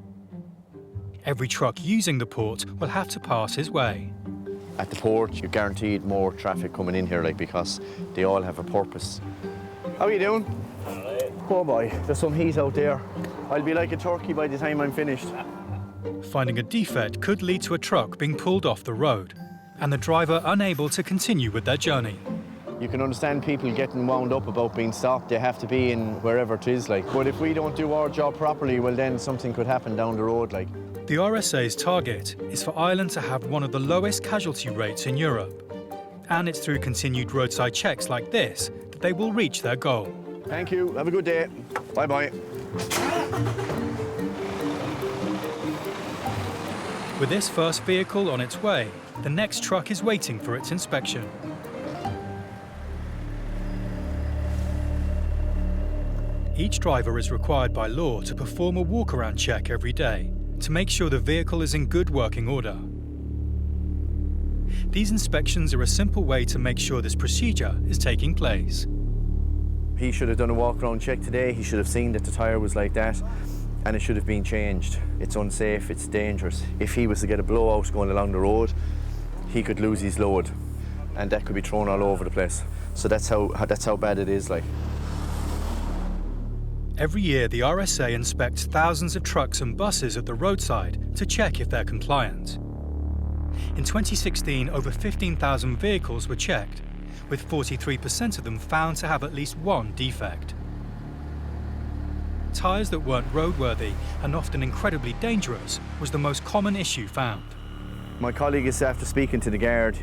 Every truck using the port will have to pass his way. At the port, you're guaranteed more traffic coming in here, because they all have a purpose. How are you doing? Oh boy, there's some heat out there. I'll be like a turkey by the time I'm finished. Finding a defect could lead to a truck being pulled off the road and the driver unable to continue with their journey. You can understand people getting wound up about being stopped. They have to be in wherever it is, But if we don't do our job properly, well then something could happen down the road, The RSA's target is for Ireland to have one of the lowest casualty rates in Europe. And it's through continued roadside checks like this that they will reach their goal. Thank you. Have a good day. Bye-bye. With this first vehicle on its way, the next truck is waiting for its inspection. Each driver is required by law to perform a walk-around check every day to make sure the vehicle is in good working order. These inspections are a simple way to make sure this procedure is taking place. He should have done a walk-around check today. He should have seen that the tyre was like that, and it should have been changed. It's unsafe, it's dangerous. If he was to get a blowout going along the road, he could lose his load, and that could be thrown all over the place. So that's how bad it is, like. Every year, the RSA inspects thousands of trucks and buses at the roadside to check if they're compliant. In 2016, over 15,000 vehicles were checked, with 43% of them found to have at least one defect. Tyres that weren't roadworthy and often incredibly dangerous was the most common issue found. My colleague is after speaking to the guard,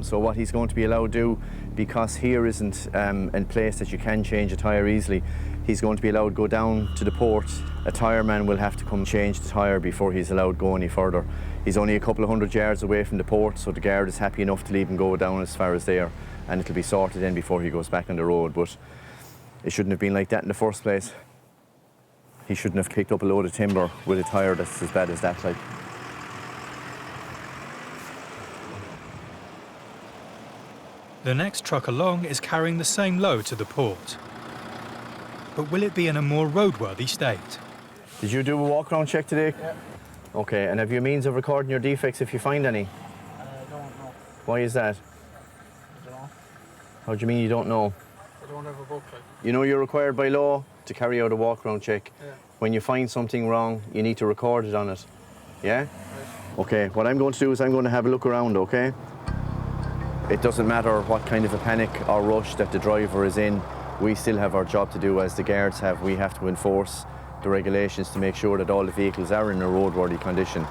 so what he's going to be allowed to do, because here isn't a place that you can change a tyre easily, he's going to be allowed to go down to the port. A tyreman will have to come change the tyre before he's allowed to go any further. He's only a couple of 100 yards away from the port, so the guard is happy enough to leave him go down as far as there, and it'll be sorted in before he goes back on the road. But it shouldn't have been like that in the first place. He shouldn't have picked up a load of timber with a tyre that's as bad as that. Like. The next truck along is carrying the same load to the port. But will it be in a more roadworthy state? Did you do a walk-around check today? Yeah. Okay, and have you means of recording your defects if you find any? I don't know. Why is that? I don't know. How do you mean you don't know? I don't have a book. Like. You know you're required by law to carry out a walk-around check. Yeah. When you find something wrong, you need to record it on it. Yeah? Right. Okay, what I'm going to do is I'm going to have a look around, okay? It doesn't matter what kind of a panic or rush that the driver is in, we still have our job to do as the guards have. We have to enforce the regulations to make sure that all the vehicles are in a roadworthy condition.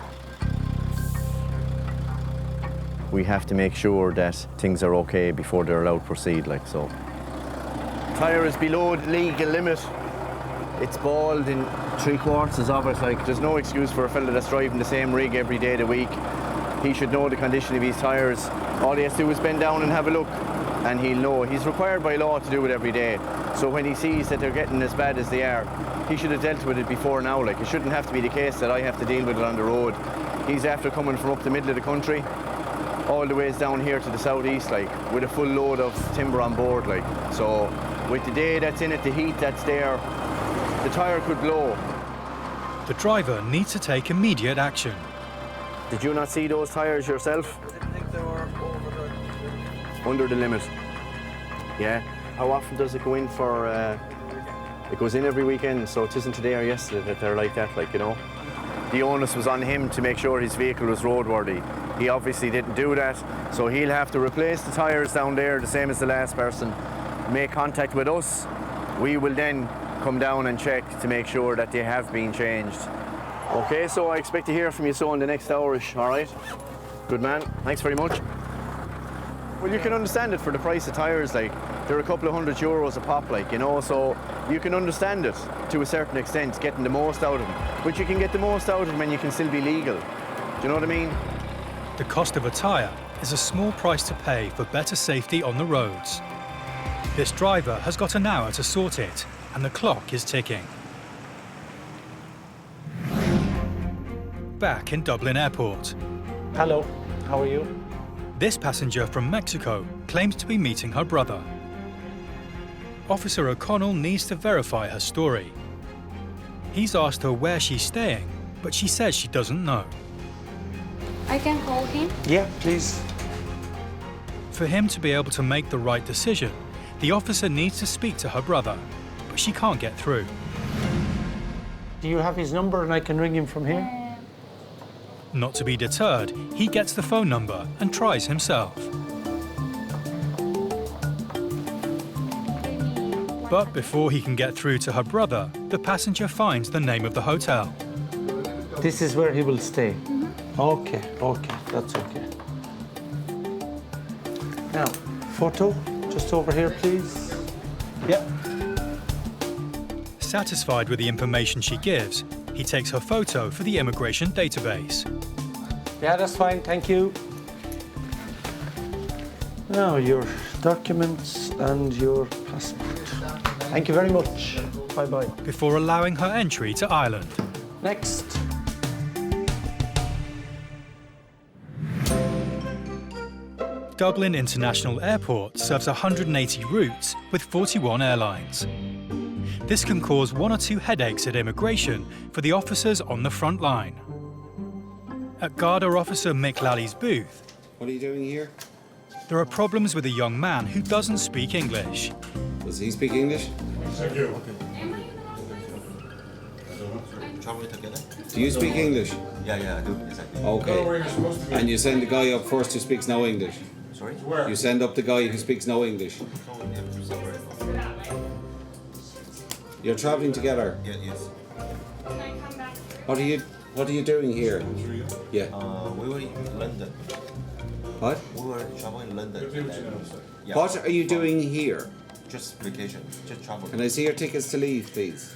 We have to make sure that things are okay before they're allowed to proceed, like so. Tyre is below the legal limit. It's bald in 3/4 of it, like there's no excuse for a fella that's driving the same rig every day of the week. He should know the condition of his tyres. All he has to do is bend down and have a look, and he'll know. He's required by law to do it every day. So when he sees that they're getting as bad as they are, he should have dealt with it before now. Like, it shouldn't have to be the case that I have to deal with it on the road. He's after coming from up the middle of the country, all the ways down here to the southeast, like, with a full load of timber on board, like. So with the day that's in it, the heat that's there, the tyre could blow. The driver needs to take immediate action. Did you not see those tyres yourself? I didn't think they were Under the limit. Yeah. How often does it go in for? It goes in every weekend, so it isn't today or yesterday that they're like that, like, you know. The onus was on him to make sure his vehicle was roadworthy. He obviously didn't do that, so he'll have to replace the tyres down there, the same as the last person. Make contact with us. We will then come down and check to make sure that they have been changed. Okay, so I expect to hear from you so in the next hour-ish, all right? Good man, thanks very much. Well, you can understand it for the price of tyres, like, they're a couple of €100 a pop, like, you know, so you can understand it to a certain extent, getting the most out of them. But you can get the most out of them and you can still be legal. Do you know what I mean? The cost of a tyre is a small price to pay for better safety on the roads. This driver has got an hour to sort it, and the clock is ticking. Back in Dublin Airport. Hello, how are you? This passenger from Mexico claims to be meeting her brother. Officer O'Connell needs to verify her story. He's asked her where she's staying, but she says she doesn't know. I can call him? Yeah, please. For him to be able to make the right decision, the officer needs to speak to her brother, but she can't get through. Do you have his number and I can ring him from here? Not to be deterred, he gets the phone number and tries himself. But before he can get through to her brother, the passenger finds the name of the hotel. This is where he will stay? Okay, that's okay. Now, photo, just over here, please. Yeah. Satisfied with the information she gives, he takes her photo for the immigration database. Yeah, that's fine, thank you. Now, your documents and your passport. Thank you very much. Bye-bye. Before allowing her entry to Ireland. Next. Dublin International Airport serves 180 routes with 41 airlines. This can cause 1 or 2 headaches at immigration for the officers on the front line. At Garda officer Mick Lally's booth, what are you doing here? There are problems with a young man who doesn't speak English. Does he speak English? Thank you. Do you speak English? Yeah, I do. Exactly. Okay. And you send the guy up first who speaks no English? Sorry? You send up the guy who speaks no English? You're travelling together? Yeah, yes. What are you doing here? Yeah. We were in London. What? We were traveling in London. Yeah. What are you doing here? Just vacation, just travel. Can I see your tickets to leave, please?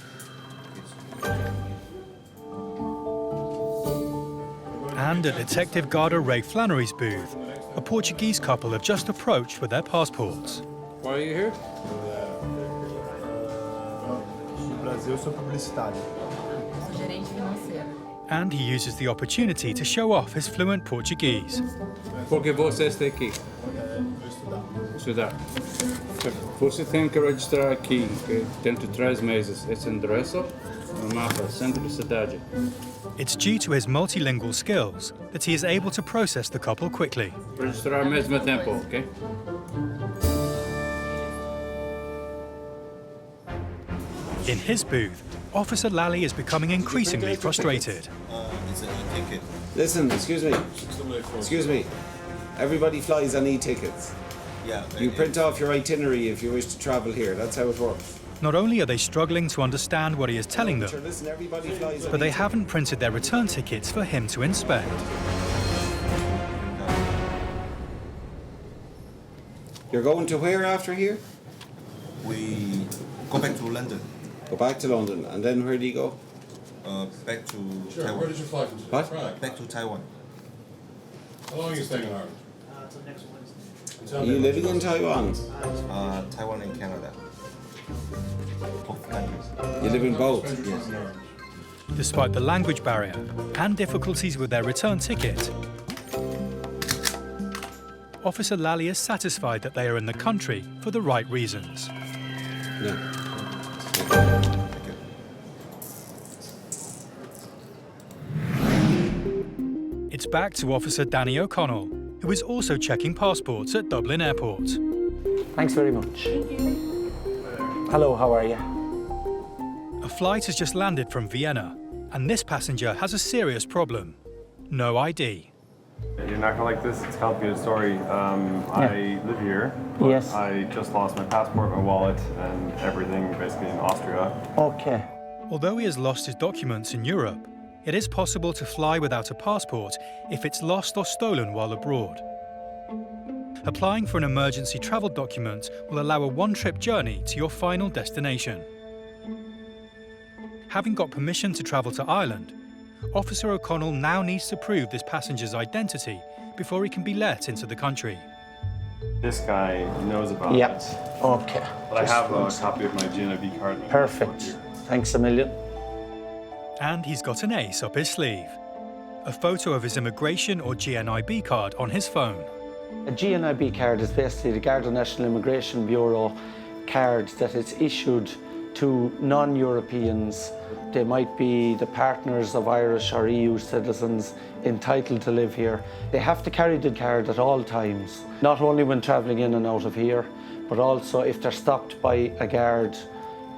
And at Detective Garda Ray Flannery's booth, a Portuguese couple have just approached with their passports. Why are you here? And he uses the opportunity to show off his fluent Portuguese. Porque você está aqui? Estudar. Você tem que registrar aqui, okay? Dentro de 3 meses. Esse endereço no mapa, centro da cidade. It's due to his multilingual skills that he is able to process the couple quickly. Registrar ao mesmo tempo, okay? In his booth, Officer Lally is becoming increasingly frustrated. It's an e-ticket. Listen, excuse me. Everybody flies on e-tickets. Yeah. You print off your itinerary if you wish to travel here. That's how it works. Not only are they struggling to understand what he is telling them, Listen, everybody flies on but they e-tickets. haven't printed their return tickets for him to inspect. You're going to where after here? We go back to London. Go back to London, and then where do you go? Back to Sure, Taiwan. where did you fly from today? What? Prague. Back to Taiwan. How long are you staying in Ireland? Are you living in Taiwan? Taiwan and Canada. Both countries. You live in both? Yes. Despite the language barrier and difficulties with their return ticket, Officer Lally is satisfied that they are in the country for the right reasons. Yeah. It's back to Officer Danny O'Connell, who is also checking passports at Dublin Airport. Thanks very much. Hello, how are you? A flight has just landed from Vienna, and this passenger has a serious problem. No ID. You're not gonna like this, it's a complicated story. I live here, but Yes. I just lost my passport, my wallet, and everything basically in Austria. Okay. Although he has lost his documents in Europe, it is possible to fly without a passport if it's lost or stolen while abroad. Applying for an emergency travel document will allow a one-trip journey to your final destination. Having got permission to travel to Ireland, Officer O'Connell now needs to prove this passenger's identity before he can be let into the country. This guy knows about Yeah. it. Okay. But I Just have a one second. copy of my GNIB card. and my Perfect. passport here. Thanks a million. And he's got an ace up his sleeve. A photo of his immigration or GNIB card on his phone. A GNIB card is basically the Garda National Immigration Bureau card that is issued to non-Europeans. They might be the partners of Irish or EU citizens entitled to live here. They have to carry the card at all times, not only when travelling in and out of here, but also if they're stopped by a guard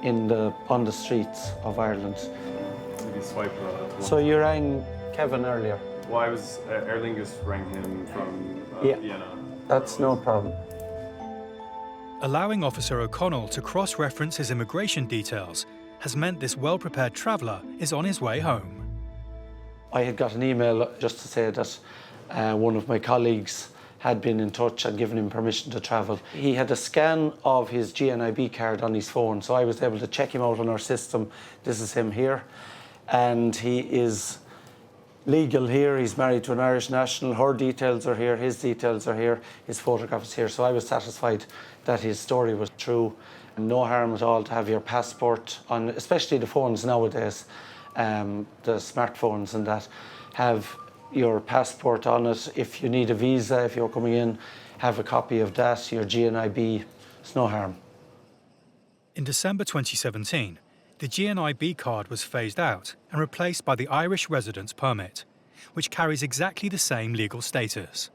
on the streets of Ireland. Maybe swipe it. So you rang Kevin earlier? Well, I was, Aer Lingus rang him from Vienna. That's no problem. Allowing Officer O'Connell to cross-reference his immigration details has meant this well-prepared traveller is on his way home. I had got an email just to say that one of my colleagues had been in touch and given him permission to travel. He had a scan of his GNIB card on his phone, so I was able to check him out on our system. This is him here, and he is legal here. He's married to an Irish national. Her details are here, his details are here, his photograph is here. So I was satisfied that his story was true. No harm at all to have your passport on, especially the phones nowadays, the smartphones and that, have your passport on it. If you need a visa, if you're coming in, have a copy of that, your GNIB, it's no harm. In December 2017, the GNIB card was phased out and replaced by the Irish residence permit, which carries exactly the same legal status.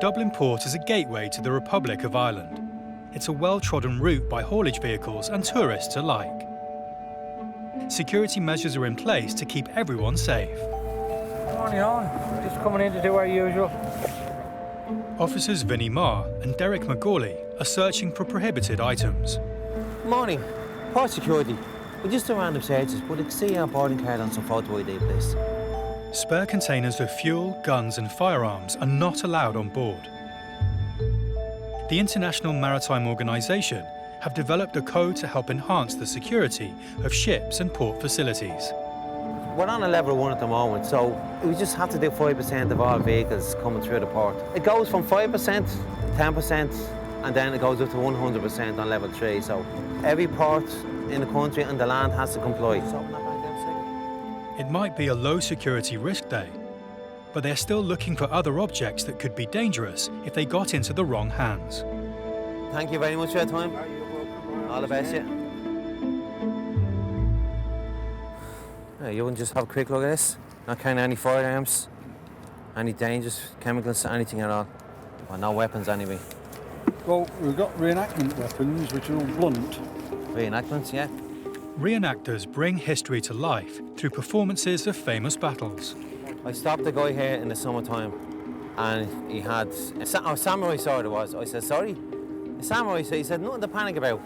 Dublin Port is a gateway to the Republic of Ireland. It's a well-trodden route by haulage vehicles and tourists alike. Security measures are in place to keep everyone safe. Morning on, just coming in to do our usual. Officers Vinnie Marr and Derek McGawley are searching for prohibited items. Morning. Port security. We just do random searches, but I can see our boarding card on some photo ID, please. Spare containers of fuel, guns and firearms are not allowed on board. The International Maritime Organization have developed a code to help enhance the security of ships and port facilities. We're on a level 1 at the moment, so we just have to do 5% of all vehicles coming through the port. It goes from 5%, 10%, and then it goes up to 100% on level 3. So every port in the country and the land has to comply. It might be a low security risk day, but they're still looking for other objects that could be dangerous if they got into the wrong hands. Thank you very much for your time. All the best, yeah. You wouldn't just have a quick look at this? Not carrying any firearms, any dangerous chemicals, anything at all? Well, no weapons anyway. Well, we've got reenactment weapons, which are all blunt. Reenactments, yeah. Reenactors bring history to life through performances of famous battles. I stopped a guy here in the summertime and he had a samurai sword it was. I said, sorry? A samurai sword? He said, nothing to panic about.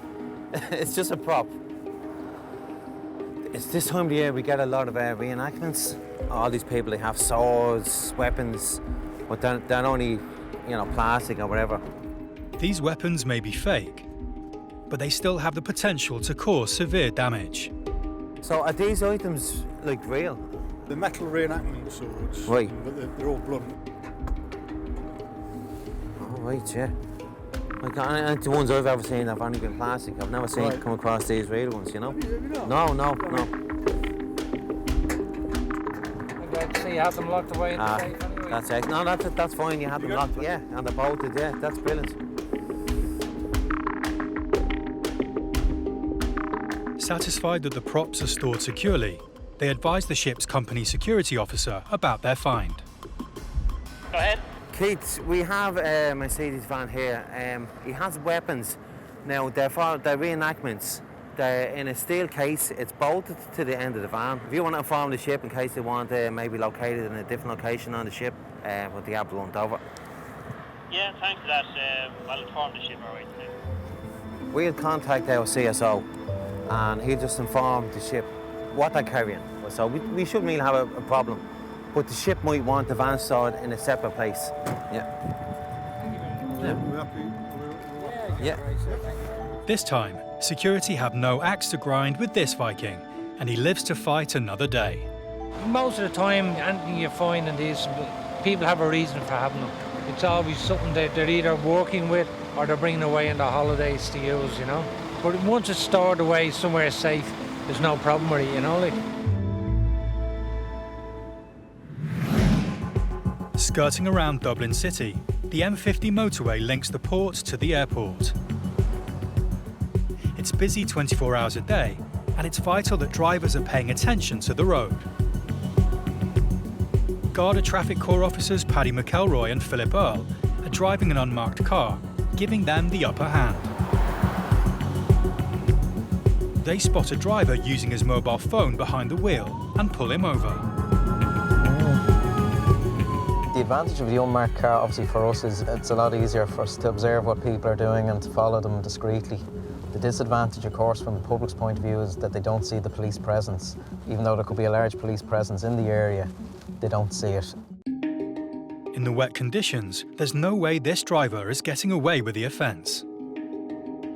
It's just a prop. It's this time of the year we get a lot of reenactments. All these people, they have swords, weapons, but they're only, plastic or whatever. These weapons may be fake, but they still have the potential to cause severe damage. So are these items, real? The metal reenactment swords. Right. But they're all blunt. Oh, right, yeah. The ones I've ever seen have only been plastic. I've never seen come across these real ones, No. So you have them locked away in the safe anyway? That's it. No, that's fine. You have them locked, yeah, and they're bolted, yeah. That's brilliant. Satisfied that the props are stored securely, they advise the ship's company security officer about their find. Go ahead. Keith, we have a Mercedes van here. He has weapons. Now, they're reenactments. They're in a steel case. It's bolted to the end of the van. If you want to inform the ship in case they want maybe located in a different location on the ship, but they are blunt over. Yeah, thanks for that. I'll inform the ship, all right. We'll contact our CSO and he'll just inform the ship what they're carrying. So we shouldn't really have a problem. But the ship might want the van stored in a separate place. Yeah. Yeah. This time, security have no axe to grind with this Viking, and he lives to fight another day. Most of the time, anything you find in these, people have a reason for having them. It's always something that they're either working with or they're bringing away on the holidays to use, But once it's stored away somewhere safe, there's no problem with it, Skirting around Dublin City, the M50 motorway links the port to the airport. It's busy 24 hours a day, and it's vital that drivers are paying attention to the road. Garda Traffic Corps officers Paddy McElroy and Philip Earl are driving an unmarked car, giving them the upper hand. They spot a driver using his mobile phone behind the wheel and pull him over. The advantage of the unmarked car, obviously for us, is it's a lot easier for us to observe what people are doing and to follow them discreetly. The disadvantage, of course, from the public's point of view is that they don't see the police presence. Even though there could be a large police presence in the area, they don't see it. In the wet conditions, there's no way this driver is getting away with the offence.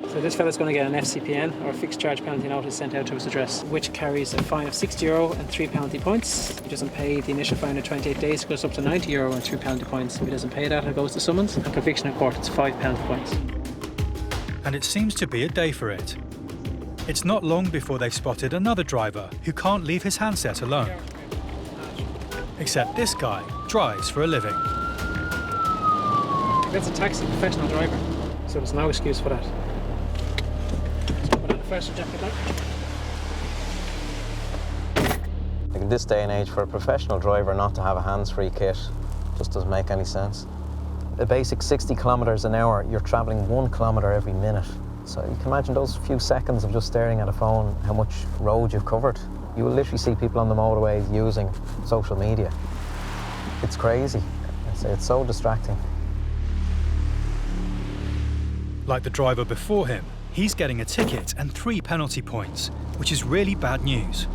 So this fella's going to get an FCPN, or a fixed charge penalty notice, sent out to his address, which carries a fine of €60 and 3 penalty points. If he doesn't pay the initial fine of 28 days, it goes up to €90 and 3 penalty points. If he doesn't pay that, it goes to summons. And conviction in court, it's 5 penalty points. And it seems to be a day for it. It's not long before they've spotted another driver who can't leave his handset alone. Except this guy drives for a living. That's a taxi professional driver, so there's no excuse for that. Let's put on the fresher jacket now. Like in this day and age, for a professional driver not to have a hands-free kit just doesn't make any sense. A basic 60 kilometres an hour, you're travelling 1 kilometre every minute. So you can imagine those few seconds of just staring at a phone, how much road you've covered. You will literally see people on the motorway using social media. It's crazy. It's so distracting. Like the driver before him, he's getting a ticket and 3 penalty points, which is really bad news.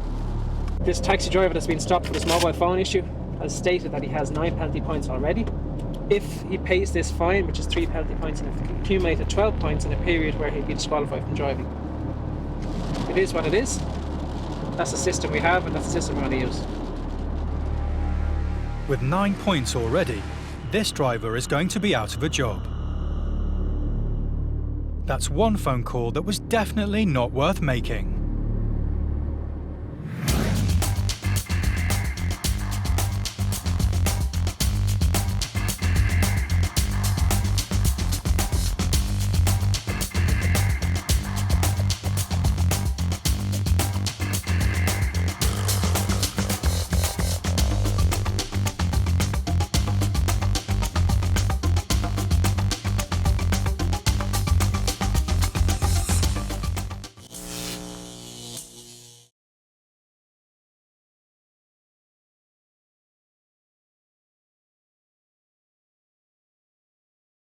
This taxi driver that's been stopped for this mobile phone issue has stated that he has 9 penalty points already. If he pays this fine, which is 3 penalty points, and if accumulated 12 points in a period where he'd be disqualified from driving. It is what it is. That's the system we have, and that's the system we're going to use. With 9 points already, this driver is going to be out of a job. That's one phone call that was definitely not worth making.